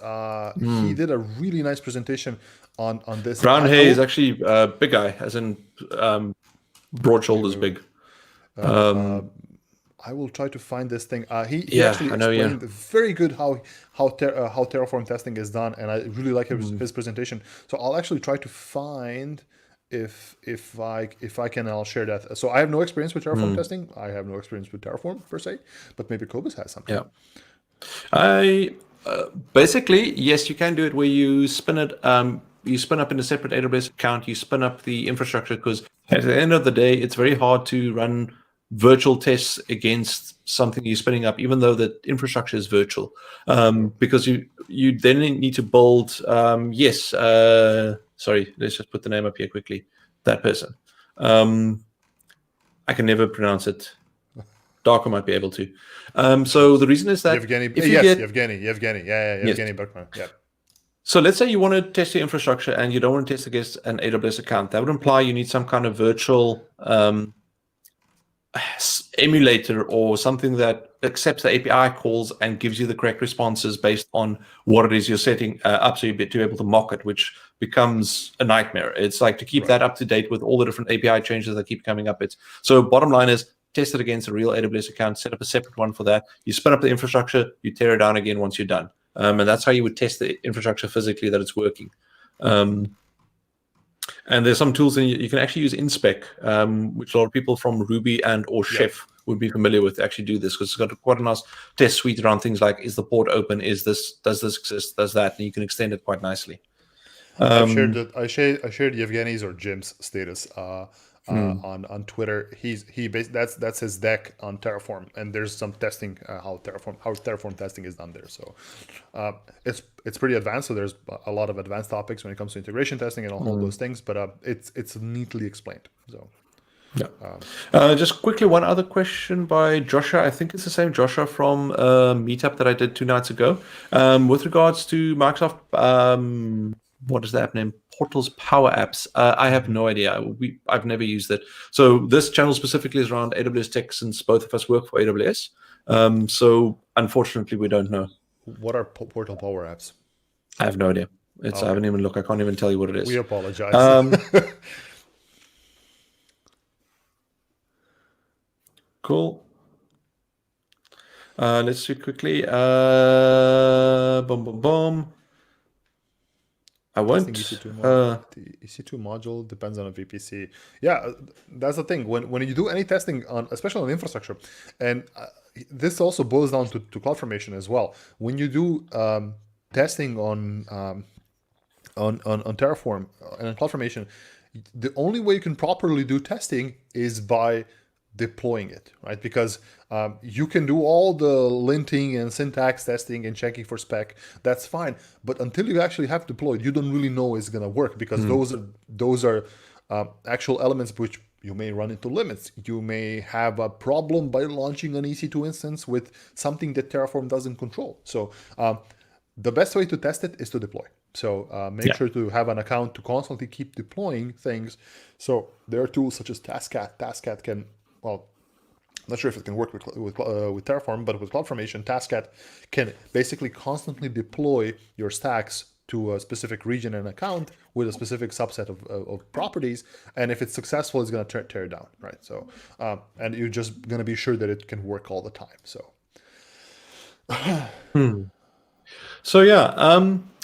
he did a really nice presentation on this. Brown hair is actually a big guy, as in broad shoulders, big. I will try to find this thing. He actually explained very good how Terraform testing is done, and I really like his presentation. So I'll actually try to find. If I can, I'll share that. So I have no experience with Terraform testing. I have no experience with Terraform per se, but maybe Cobus has something. Yeah. Basically, yes, you can do it where you spin it. You spin up in a separate AWS account. You spin up the infrastructure, because at the end of the day, it's very hard to run virtual tests against something you're spinning up, even though the infrastructure is virtual, because you then need to build. Sorry, let's just put the name up here quickly. That person. I can never pronounce it. Darko might be able to. So the reason is that Yevgeny. Yevgeny Berkman. Yeah. So let's say you want to test your infrastructure and you don't want to test against an AWS account. That would imply you need some kind of virtual emulator or something that accepts the API calls and gives you the correct responses based on what it is you're setting up, so you'll be able to mock it, which becomes a nightmare. It's like to keep that up to date with all the different API changes that keep coming up. So bottom line is test it against a real AWS account, set up a separate one for that. You spin up the infrastructure, you tear it down again once you're done. And that's how you would test the infrastructure physically that it's working. And there's some tools that you can actually use Inspec, which a lot of people from Ruby and or Chef would be familiar with to actually do this, because it's got quite a nice test suite around things like, is the port open? Does this exist? Does that? And you can extend it quite nicely. I shared Yevgeny's or Jim's status on Twitter. That's his deck on Terraform, and there's some testing how Terraform testing is done there. So it's pretty advanced. So there's a lot of advanced topics when it comes to integration testing and all those things. But it's neatly explained. So. Yeah. Just quickly, one other question by Joshua. I think it's the same Joshua from a meetup that I did 2 nights ago. With regards to Microsoft, what is the app name? Portal's Power Apps. I have no idea. I've never used it. So this channel specifically is around AWS tech, since both of us work for AWS. So unfortunately, we don't know. What are Portal Power Apps? I have no idea. I haven't even looked. I can't even tell you what it is. We apologize. Cool. Let's do quickly. Boom, boom, boom. I Testing won't. EC2 module. The EC2 module depends on a VPC. Yeah, that's the thing. When you do any testing on, especially on infrastructure, and this also boils down to CloudFormation as well. When you do testing on Terraform and on CloudFormation, the only way you can properly do testing is by deploying it, right? Because you can do all the linting and syntax testing and checking for spec. That's fine, but until you actually have deployed, you don't really know it's gonna work, because those are actual elements which you may run into limits. You may have a problem by launching an EC2 instance with something that Terraform doesn't control. So the best way to test it is to deploy. So make sure to have an account to constantly keep deploying things. So there are tools such as Taskcat. Taskcat can, well, I'm not sure if it can work with Terraform, but with CloudFormation, Taskcat can basically constantly deploy your stacks to a specific region and account with a specific subset of properties. And if it's successful, it's going to tear it down, right? So, and you're just going to be sure that it can work all the time. So. So yeah,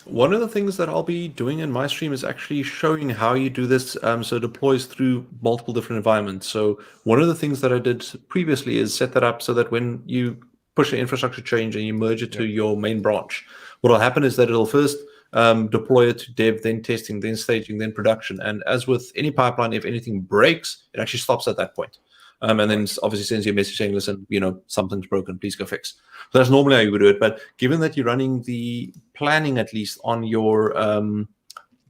one of the things that I'll be doing in my stream is actually showing how you do this. So it deploys through multiple different environments. So one of the things that I did previously is set that up so that when you push an infrastructure change and you merge it to your main branch, what will happen is that it'll first deploy it to dev, then testing, then staging, then production. And as with any pipeline, if anything breaks, it actually stops at that point. And then obviously sends you a message saying, listen, something's broken, please go fix. So that's normally how you would do it. But given that you're running the planning, at least on your on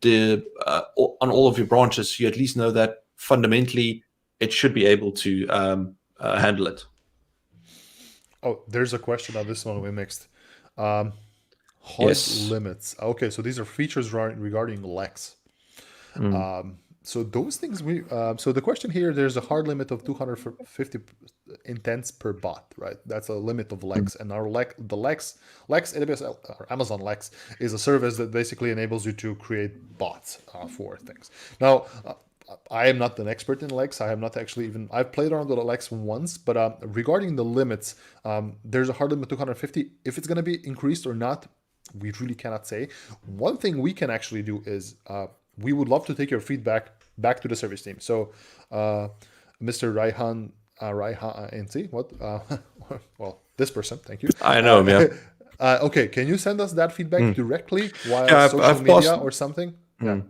all of your branches, you at least know that fundamentally it should be able to handle it. Oh, there's a question on this one we mixed. Hard limits. Okay, so these are features regarding Lex. So those things so the question here, there's a hard limit of 250 intents per bot, right? That's a limit of Lex. And our Lex AWS or Amazon Lex is a service that basically enables you to create bots for things. Now, I am not an expert in Lex. I have not actually I've played around with Lex once, but regarding the limits, there's a hard limit of 250. If it's going to be increased or not, we really cannot say. One thing we can actually do is we would love to take your feedback back to the service team. So, Mr. Raihan NC, what? Well, this person, thank you. I know him, yeah. Okay, can you send us that feedback directly via social media or something? Yeah,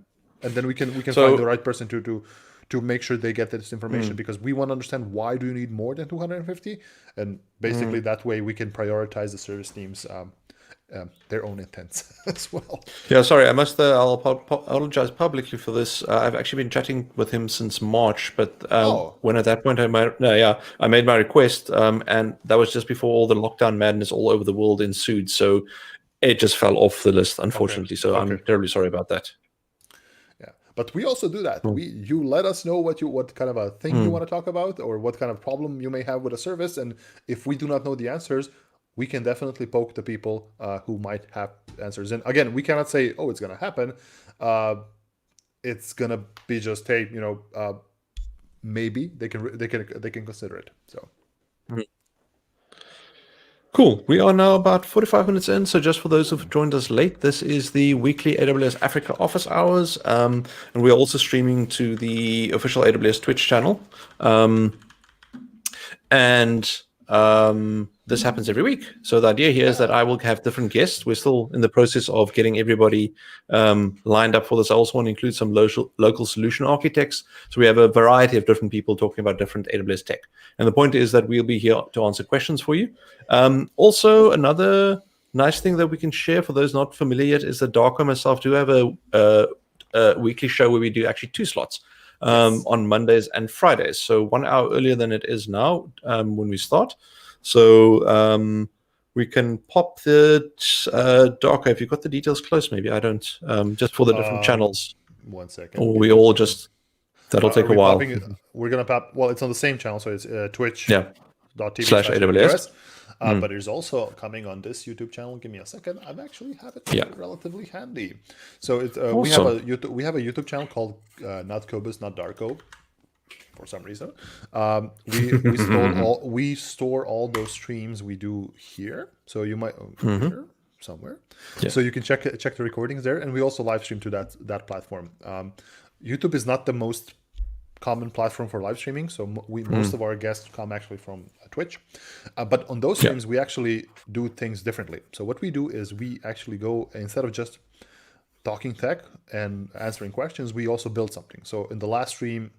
and then we can find the right person to make sure they get this information, because we want to understand why do you need more than 250, and basically that way we can prioritize the service teams. Their own intents as well. Yeah, sorry, I'll apologize publicly for this. I've actually been chatting with him since March, but when at that point I made my request, and that was just before all the lockdown madness all over the world ensued. So it just fell off the list, unfortunately. So I'm terribly sorry about that. Yeah, but we also do that. You let us know what kind of a thing you want to talk about, or what kind of problem you may have with a service, and if we do not know the answers, we can definitely poke the people who might have answers. And again, we cannot say, "Oh, it's going to happen." It's going to be just, hey, maybe they can consider it. So. Cool. We are now about 45 minutes in. So just for those who've joined us late, this is the weekly AWS Africa office hours. And we're also streaming to the official AWS Twitch channel. This happens every week. So the idea here is that I will have different guests. We're still in the process of getting everybody lined up for this. I also want to include some local solution architects. So we have a variety of different people talking about different AWS tech. And the point is that we'll be here to answer questions for you. Also, another nice thing that we can share for those not familiar yet is that Darko and myself do have a weekly show where we do actually 2 slots. On Mondays and Fridays. So 1 hour earlier than it is now when we start. So we can pop the Darko, if you've got the details close, maybe. I don't, just for the different channels. 1 second. Or we all just, that'll take a while. We're going to pop, well, it's on the same channel, so it's twitch.tv/AWS. But there's also coming on this YouTube channel. Give me a second. I actually have it relatively handy. So we have a YouTube channel called Not Cobus, Not Darko. for some reason. We store all those streams we do here. So you might here somewhere. Yeah. So you can check the recordings there, and we also live stream to that platform. YouTube is not the most common platform for live streaming, so most of our guests come actually from Twitch, but on those streams we actually do things differently. So what we do is we actually go, instead of just talking tech and answering questions, we also build something. So in the last stream,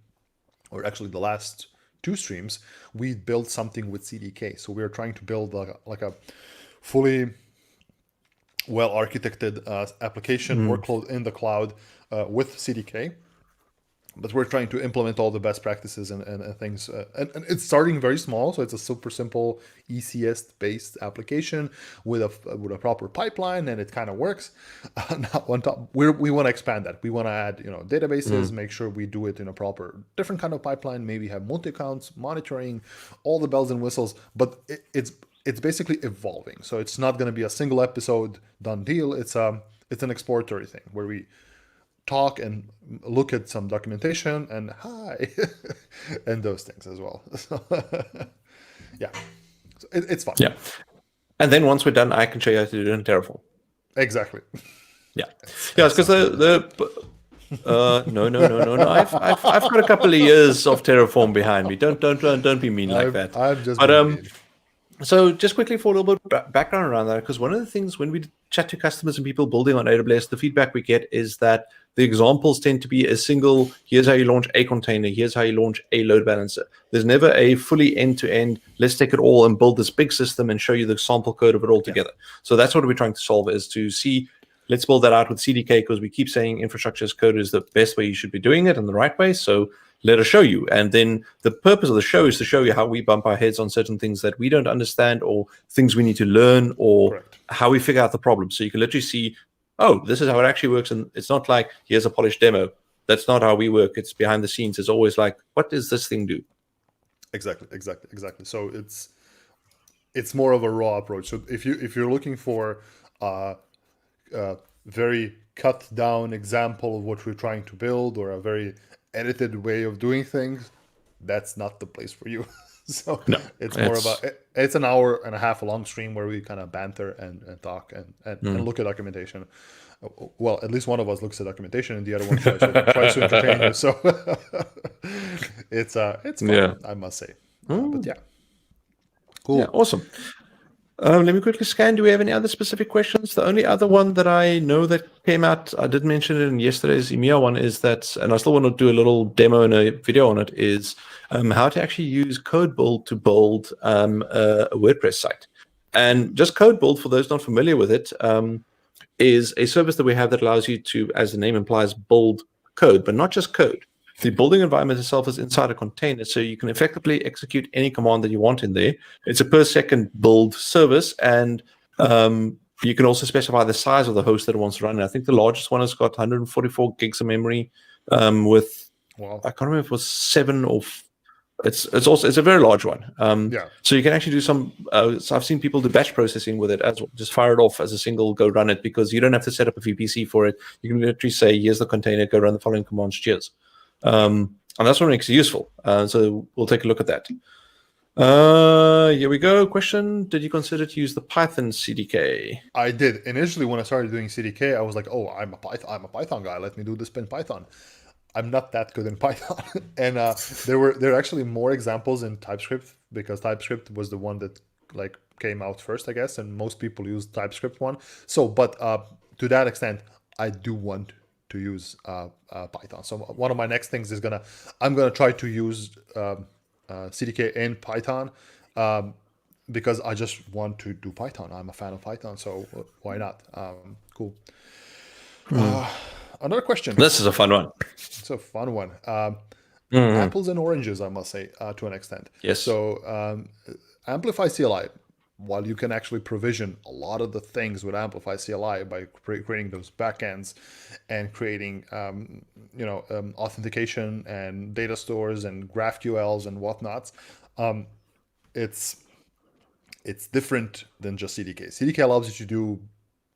or actually the last two streams, we built something with CDK. So we are trying to build like a fully well architected application workload in the cloud with CDK. But we're trying to implement all the best practices and things. And it's starting very small. So it's a super simple ECS based application with a proper pipeline, and it kind of works. Now on top, we want to expand that. We want to add, databases, make sure we do it in a proper, different kind of pipeline, maybe have multi-accounts, monitoring, all the bells and whistles. But it's basically evolving. So it's not going to be a single episode done deal. It's an exploratory thing where we talk and look at some documentation and hi and those things as well. So, yeah, so it's fun. Yeah, and then once we're done, I can show you how to do it in Terraform. Exactly. Yeah, because no. I've got a couple of years of Terraform behind me. Don't be mean like that. I'm just. So just quickly for a little bit of background around that, because one of the things when we chat to customers and people building on AWS, the feedback we get is that the examples tend to be a single, here's how you launch a container, here's how you launch a load balancer. There's never a fully end-to-end, let's take it all and build this big system and show you the sample code of it all together. So that's what we're trying to solve, is to see, let's build that out with CDK, because we keep saying infrastructure as code is the best way you should be doing it and the right way. So let us show you. And then the purpose of the show is to show you how we bump our heads on certain things that we don't understand, or things we need to learn, or Correct. how we figure out the problem. So you can literally see, oh, this is how it actually works. And it's not like, here's a polished demo. That's not how we work. It's behind the scenes. It's always like, what does this thing do? Exactly. So it's more of a raw approach. So if you're looking for a very cut down example of what we're trying to build, or a very edited way of doing things, that's not the place for you. So no, it's more about, it's an hour and a half long stream where we kind of banter and talk and look at documentation. Well, at least one of us looks at documentation and the other one tries to entertain you. So it's fun, I must say. But yeah, cool. Yeah, awesome. Let me quickly scan. Do we have any other specific questions? The only other one that I know that came out, I did mention it in yesterday's EMEA one, is that, and I still want to do a little demo and a video on it, is how to actually use CodeBuild to build a WordPress site. And just CodeBuild, for those not familiar with it, is a service that we have that allows you to, as the name implies, build code, but not just code. The building environment itself is inside a container, so you can effectively execute any command that you want in there. It's a per second build service, and you can also specify the size of the host that it wants to run. And I think the largest one has got 144 gigs of memory with, I can't remember if it was 7 or it's a very large one. So you can actually do some. So I've seen people do batch processing with it as well. Just fire it off as a single, go run it, because you don't have to set up a VPC for it. You can literally say, here's the container, go run the following commands. Cheers. And that's what makes it useful. So we'll take a look at that. Here we go. Question: did you consider to use the Python CDK? I did. Initially, when I started doing CDK, I was like, oh, I'm a Python guy. Let me do this in Python. I'm not that good in Python. And there are actually more examples in TypeScript, because TypeScript was the one that came out first, I guess, and most people use TypeScript one. So, but to that extent, I do want to use Python. So one of my next things is I'm gonna try to use CDK in Python, because I just want to do Python. I'm a fan of Python, so why not? Cool. Another question. This is a fun one. It's a fun one. Apples and oranges, I must say, to an extent. Yes. So Amplify CLI, while you can actually provision a lot of the things with Amplify CLI by creating those backends and creating authentication and data stores and GraphQLs and whatnots, it's different than just CDK. CDK allows you to do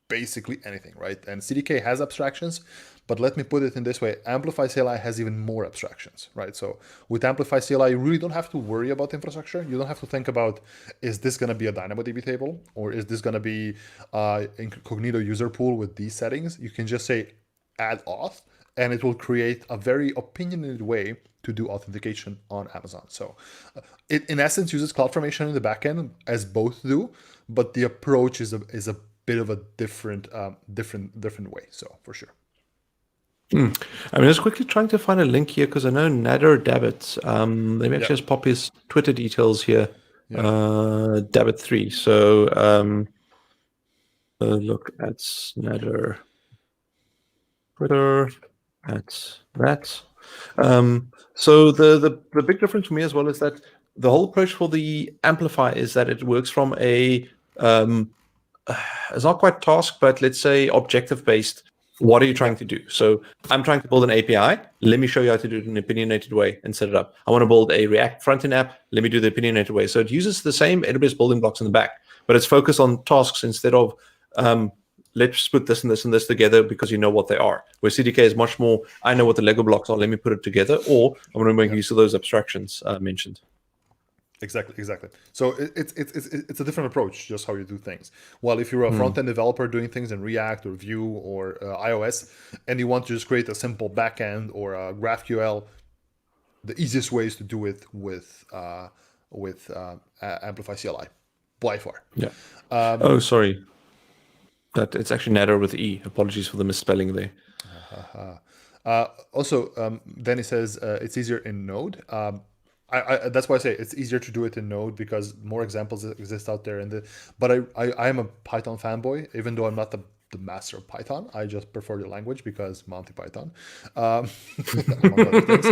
basically anything, right? And CDK has abstractions, but let me put it in this way: Amplify CLI has even more abstractions, right? So with Amplify CLI, you really don't have to worry about infrastructure. You don't have to think about, is this going to be a DynamoDB table, or is this going to be incognito user pool with these settings? You can just say add auth, and it will create a very opinionated way to do authentication on Amazon. So it, in essence, uses CloudFormation in the backend, as both do, but the approach is a bit of a different way. So for sure. I'm just quickly trying to find a link here because I know Nader Dabbit. Let me actually just pop his Twitter details here. Dabbit3. So look at Nader Twitter at that. So the big difference for me as well is that the whole approach for the Amplify is that it works from a it's not quite task, but let's say objective-based. What are you trying to do? So I'm trying to build an API. Let me show you how to do it in an opinionated way and set it up. I want to build a React front-end app. Let me do the opinionated way. So it uses the same AWS building blocks in the back, but it's focused on tasks instead of let's put this and this and this together because you know what they are. Where CDK is much more, I know what the Lego blocks are. Let me put it together, or I'm going to make use of those abstractions mentioned. Exactly. So it's a different approach, just how you do things. Well, if you're a front-end developer doing things in React or Vue or iOS, and you want to just create a simple backend or a GraphQL, the easiest way is to do it with Amplify CLI, by far. Yeah. Sorry. That it's actually Nader with E. Apologies for the misspelling there. Also, Danny says it's easier in Node. I that's why I say it's easier to do it in Node because more examples exist out there. But I am a Python fanboy, even though I'm not the master of Python. I just prefer the language because Monty Python. Among other things.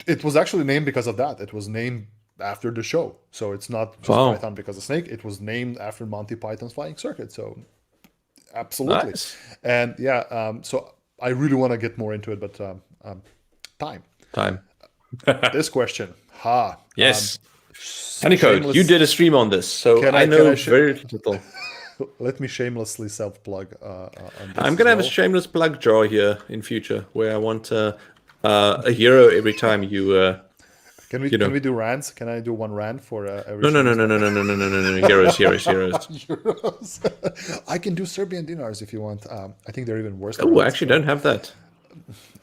It was actually named because of that. It was named after the show. So it's not just Python because of Snake. It was named after Monty Python's Flying Circuit. So absolutely. Nice. And so I really want to get more into it, but time. This question. Yes. Honeycode, you did a stream on this, so I know very little. Let me shamelessly self-plug on this. I'm going to have a shameless plug jar here in future where I want a hero every time you... Can we do rants? Can I do one rant for every? No. Heroes. Euros. I can do Serbian dinars if you want. I think they're even worse. Oh, I actually don't have that.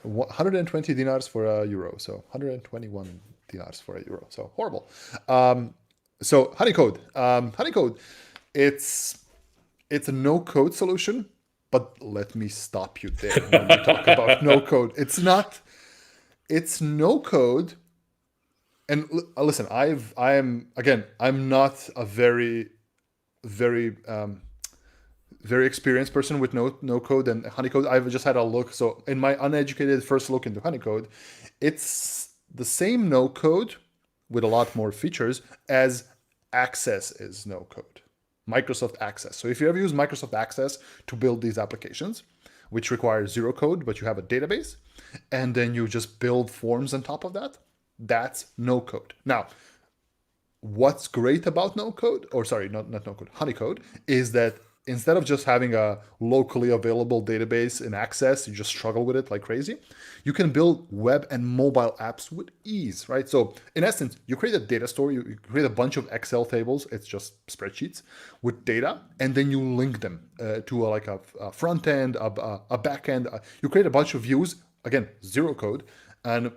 120 dinars for a euro, so 121 dinars for a euro. So horrible. So Honeycode, it's a no-code solution. But let me stop you there when we talk about no-code. It's no-code. And listen, I'm not a very experienced person with no code and Honeycode. I've just had a look. So in my uneducated first look into Honeycode, it's the same no code with a lot more features as Access is no code. Microsoft Access. So if you ever use Microsoft Access to build these applications, which requires zero code, but you have a database, and then you just build forms on top of that, that's no code. Now, what's great about no code, or sorry, not no code, Honeycode, is that instead of just having a locally available database in Access, you just struggle with it like crazy, you can build web and mobile apps with ease, right? So in essence, you create a data store, you create a bunch of Excel tables, it's just spreadsheets with data, and then you link them to a front end, a back end. You create a bunch of views, again, zero code, and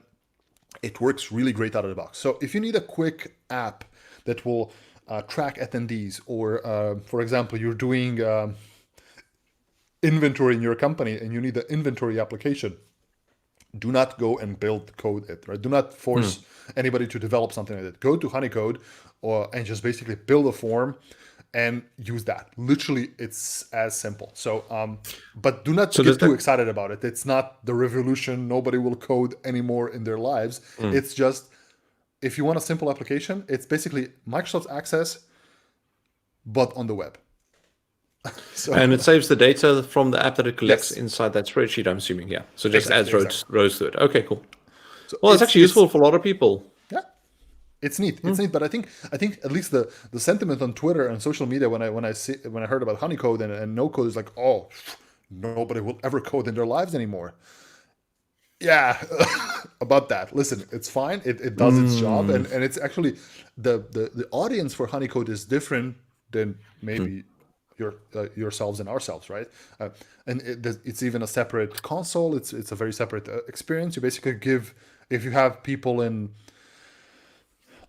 it works really great out of the box. So if you need a quick app that will track attendees, or for example, you're doing inventory in your company and you need the inventory application, do not go and build code it, right? Do not force anybody to develop something like that. Go to Honeycode and just basically build a form and use that. Literally, it's as simple. So, but do not get too excited about it. It's not the revolution. Nobody will code anymore in their lives. It's just, if you want a simple application, it's basically Microsoft Access, but on the web. And it saves the data from the app that it collects inside that spreadsheet, I'm assuming, yeah. So just adds rows to it. Okay, cool. So well, it's actually useful for a lot of people. Yeah. It's neat. It's neat, but I think at least the sentiment on Twitter and social media when I heard about honeycode and no code is like, oh, nobody will ever code in their lives anymore. Yeah, about that. Listen, it's fine. It does its job, and it's actually the audience for honeycode is different than maybe yourselves and ourselves, right? And it's even a separate console. It's a very separate experience. You basically give, if you have people in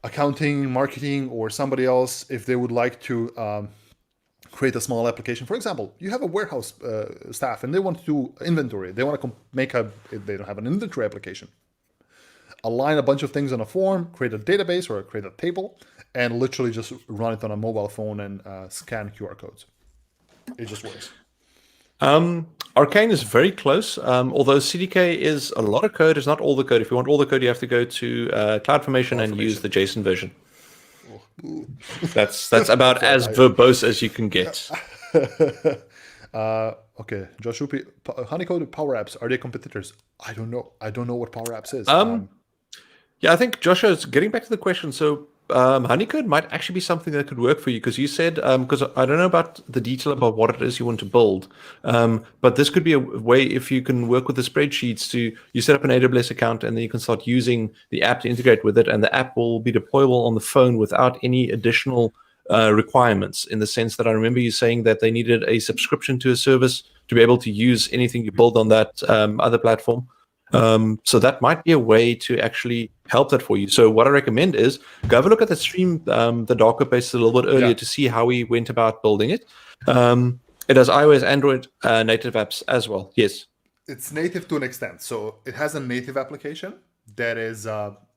accounting, marketing, or somebody else, if they would like to create a small application. For example, you have a warehouse staff and they want to do inventory. They want to they don't have an inventory application. Align a bunch of things on a form, create a database or create a table, and literally just run it on a mobile phone and scan QR codes. It just works. Arcane is very close, although CDK is a lot of code. It's not all the code. If you want all the code, you have to go to CloudFormation and use the JSON version. That's about as verbose as you can get. Okay, Josh Rupi, honeycode Power Apps, are they competitors? I don't know. I don't know what Power Apps is. Yeah, I think Joshua is getting back to the question. So honeycode might actually be something that could work for you, because you said, because I don't know about the detail about what it is you want to build, but this could be a way, if you can work with the spreadsheets, to you set up an AWS account and then you can start using the app to integrate with it, and the app will be deployable on the phone without any additional requirements, in the sense that I remember you saying that they needed a subscription to a service to be able to use anything you build on that other platform. So that might be a way to actually help that for you. So what I recommend is go have a look at the stream, the Docker base a little bit earlier, to see how we went about building it. It has iOS, Android, native apps as well. Yes. It's native to an extent. So it has a native application that is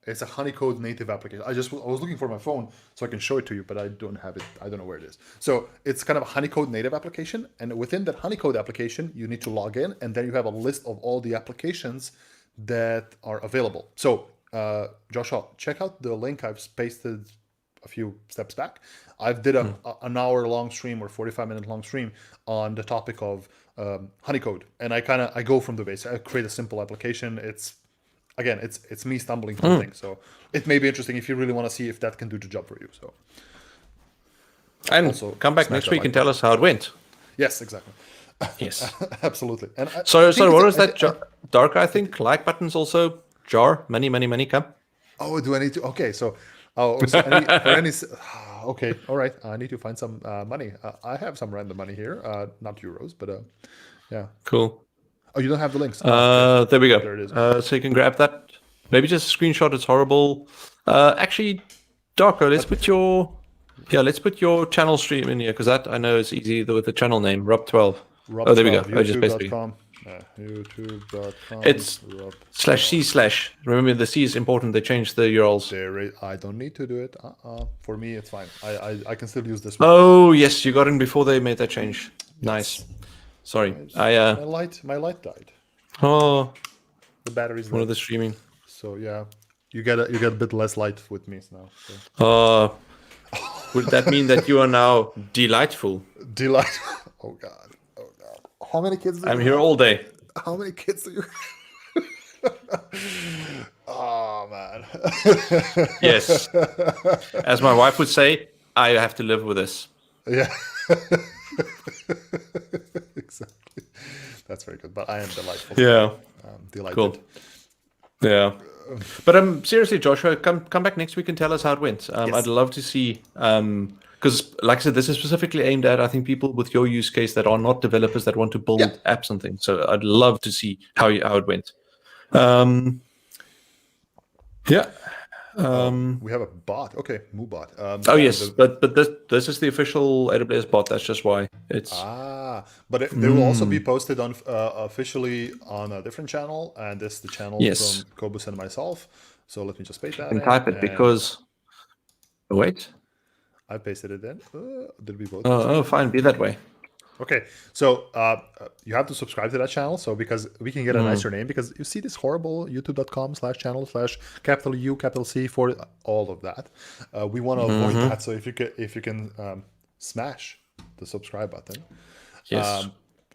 it's a honeycode native application. I was looking for my phone so I can show it to you, but I don't have it. I don't know where it is. So it's kind of a honeycode native application, and within that honeycode application, you need to log in, and then you have a list of all the applications that are available. So Joshua, check out the link I've pasted a few steps back. I've did an hour long stream or 45-minute long stream on the topic of honeycode, and I go from the base. I create a simple application. It's me stumbling through things, so it may be interesting if you really want to see if that can do the job for you. So, and also, come back next week and tell us how it went. Yes, exactly. Yes, absolutely. And so what was that? Dark, I think like buttons also jar money come. Oh, do I need to? Okay, so okay, all right. I need to find some money. I have some random money here, not euros, but yeah. Cool. Oh, you don't have the links. There we go. There it is. So you can grab that. Maybe just a screenshot. It's horrible. Actually, Darko, let's put your channel stream in here, because that I know is easy with the channel name, Rob12. Rob12, there we go. YouTube.com. YouTube.com. It's /c/. Remember, the C is important. They changed the URLs. I don't need to do it. For me, it's fine. I can still use this one. Oh yes, you got in before they made that change. Nice. Sorry, my light died. Oh, the battery's one of the streaming. So yeah, you get a bit less light with me now. So. Would that mean that you are now delightful? Delightful. Oh god. How many kids? I'm here all day. How many kids do you? Oh man. Yes. As my wife would say, I have to live with this. Yeah. Exactly. That's very good. But I am delightful. Yeah. Delighted. Cool. Yeah. But seriously, Joshua, come back next week and tell us how it went. Yes. I'd love to see, because like I said, this is specifically aimed at, I think, people with your use case that are not developers that want to build apps and things. So I'd love to see how it went. Yeah. We have a bot. Okay, MooBot. Oh yes, but this is the official AWS bot. That's just why it's. But they will also be posted on officially on a different channel, and this is the channel from Cobus and myself. So let me just paste that. And type it because. Wait. I pasted it in. Did we both? Oh, fine. Be that way. Okay, so you have to subscribe to that channel, so because we can get a nicer name, because you see this horrible youtube.com/channel/capital U, capital C for all of that. We want to avoid that, so if you can smash the subscribe button. Yes.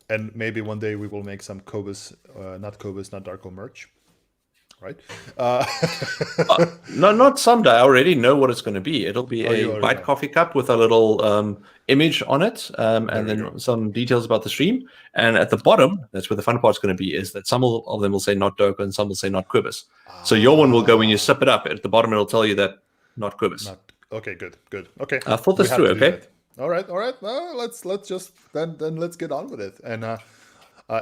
And maybe one day we will make some not Darko merch. right? No, not someday. I already know what it's going to be. It'll be Oh, you a already white know. coffee cup with a little image on it, and we then go. some details about the stream. And at the bottom, that's where the fun part's going to be, is that some of them will say not Doka and some will say not Quibus. So your one will go when you sip it up. At the bottom, it'll tell you that not Quibus. Okay, good. Okay. I thought We this have through, to do okay? that. All right. Well, let's just then let's get on with it. And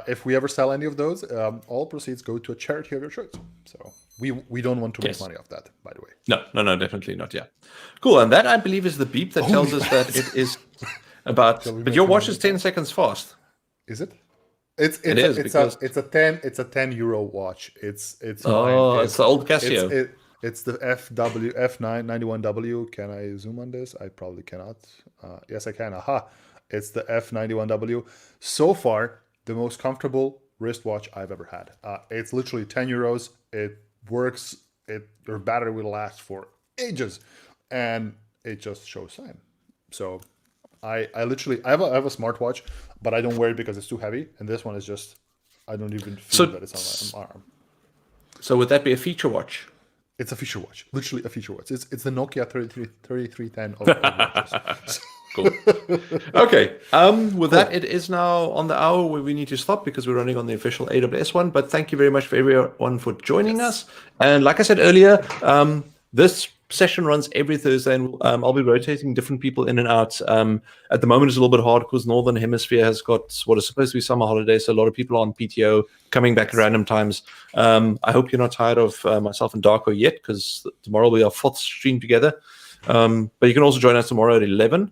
if we ever sell any of those, all proceeds go to a charity of your choice. So we don't want to make Yes. money off that, by the way. No, definitely not. Yeah, cool. And that, I believe, is the beep that tells us that it is about. Shall we But make your an watch end is 10 seconds fast. Is it? It's a 10 euro watch. It's Oh, it's the old It's Casio. it's the F91W. Can I zoom on this? I probably cannot. Yes, I can. Aha! It's the F91W. So far, the most comfortable wristwatch I've ever had. It's literally 10 euros. It works. Your battery will last for ages, and it just shows time. So I literally I have a smartwatch, but I don't wear it because it's too heavy. And this one is just I don't even feel that it's on my arm. So would that be a feature watch? It's a feature watch, literally a feature watch. It's the Nokia 3310 of watches. Cool. Okay. With that, it is now on the hour where we need to stop because we're running on the official AWS one. But thank you very much for everyone for joining us. And like I said earlier, this session runs every Thursday, and I'll be rotating different people in and out. At the moment, it's a little bit hard because Northern Hemisphere has got what is supposed to be summer holidays, so a lot of people are on PTO coming back at random times. I hope you're not tired of myself and Darko yet, because tomorrow will be our 4th stream together. But you can also join us tomorrow at 11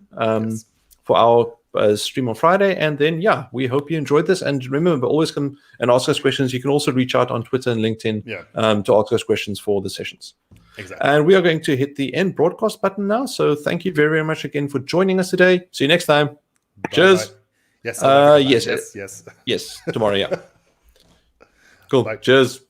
for our stream on Friday. And then, yeah, we hope you enjoyed this. And remember, always come and ask us questions. You can also reach out on Twitter and LinkedIn to ask us questions for the sessions. Exactly. And we are going to hit the end broadcast button now. So thank you very, very much again for joining us today. See you next time. Bye-bye. Cheers. Yes. Yes, tomorrow, yeah. Cool. Bye. Cheers.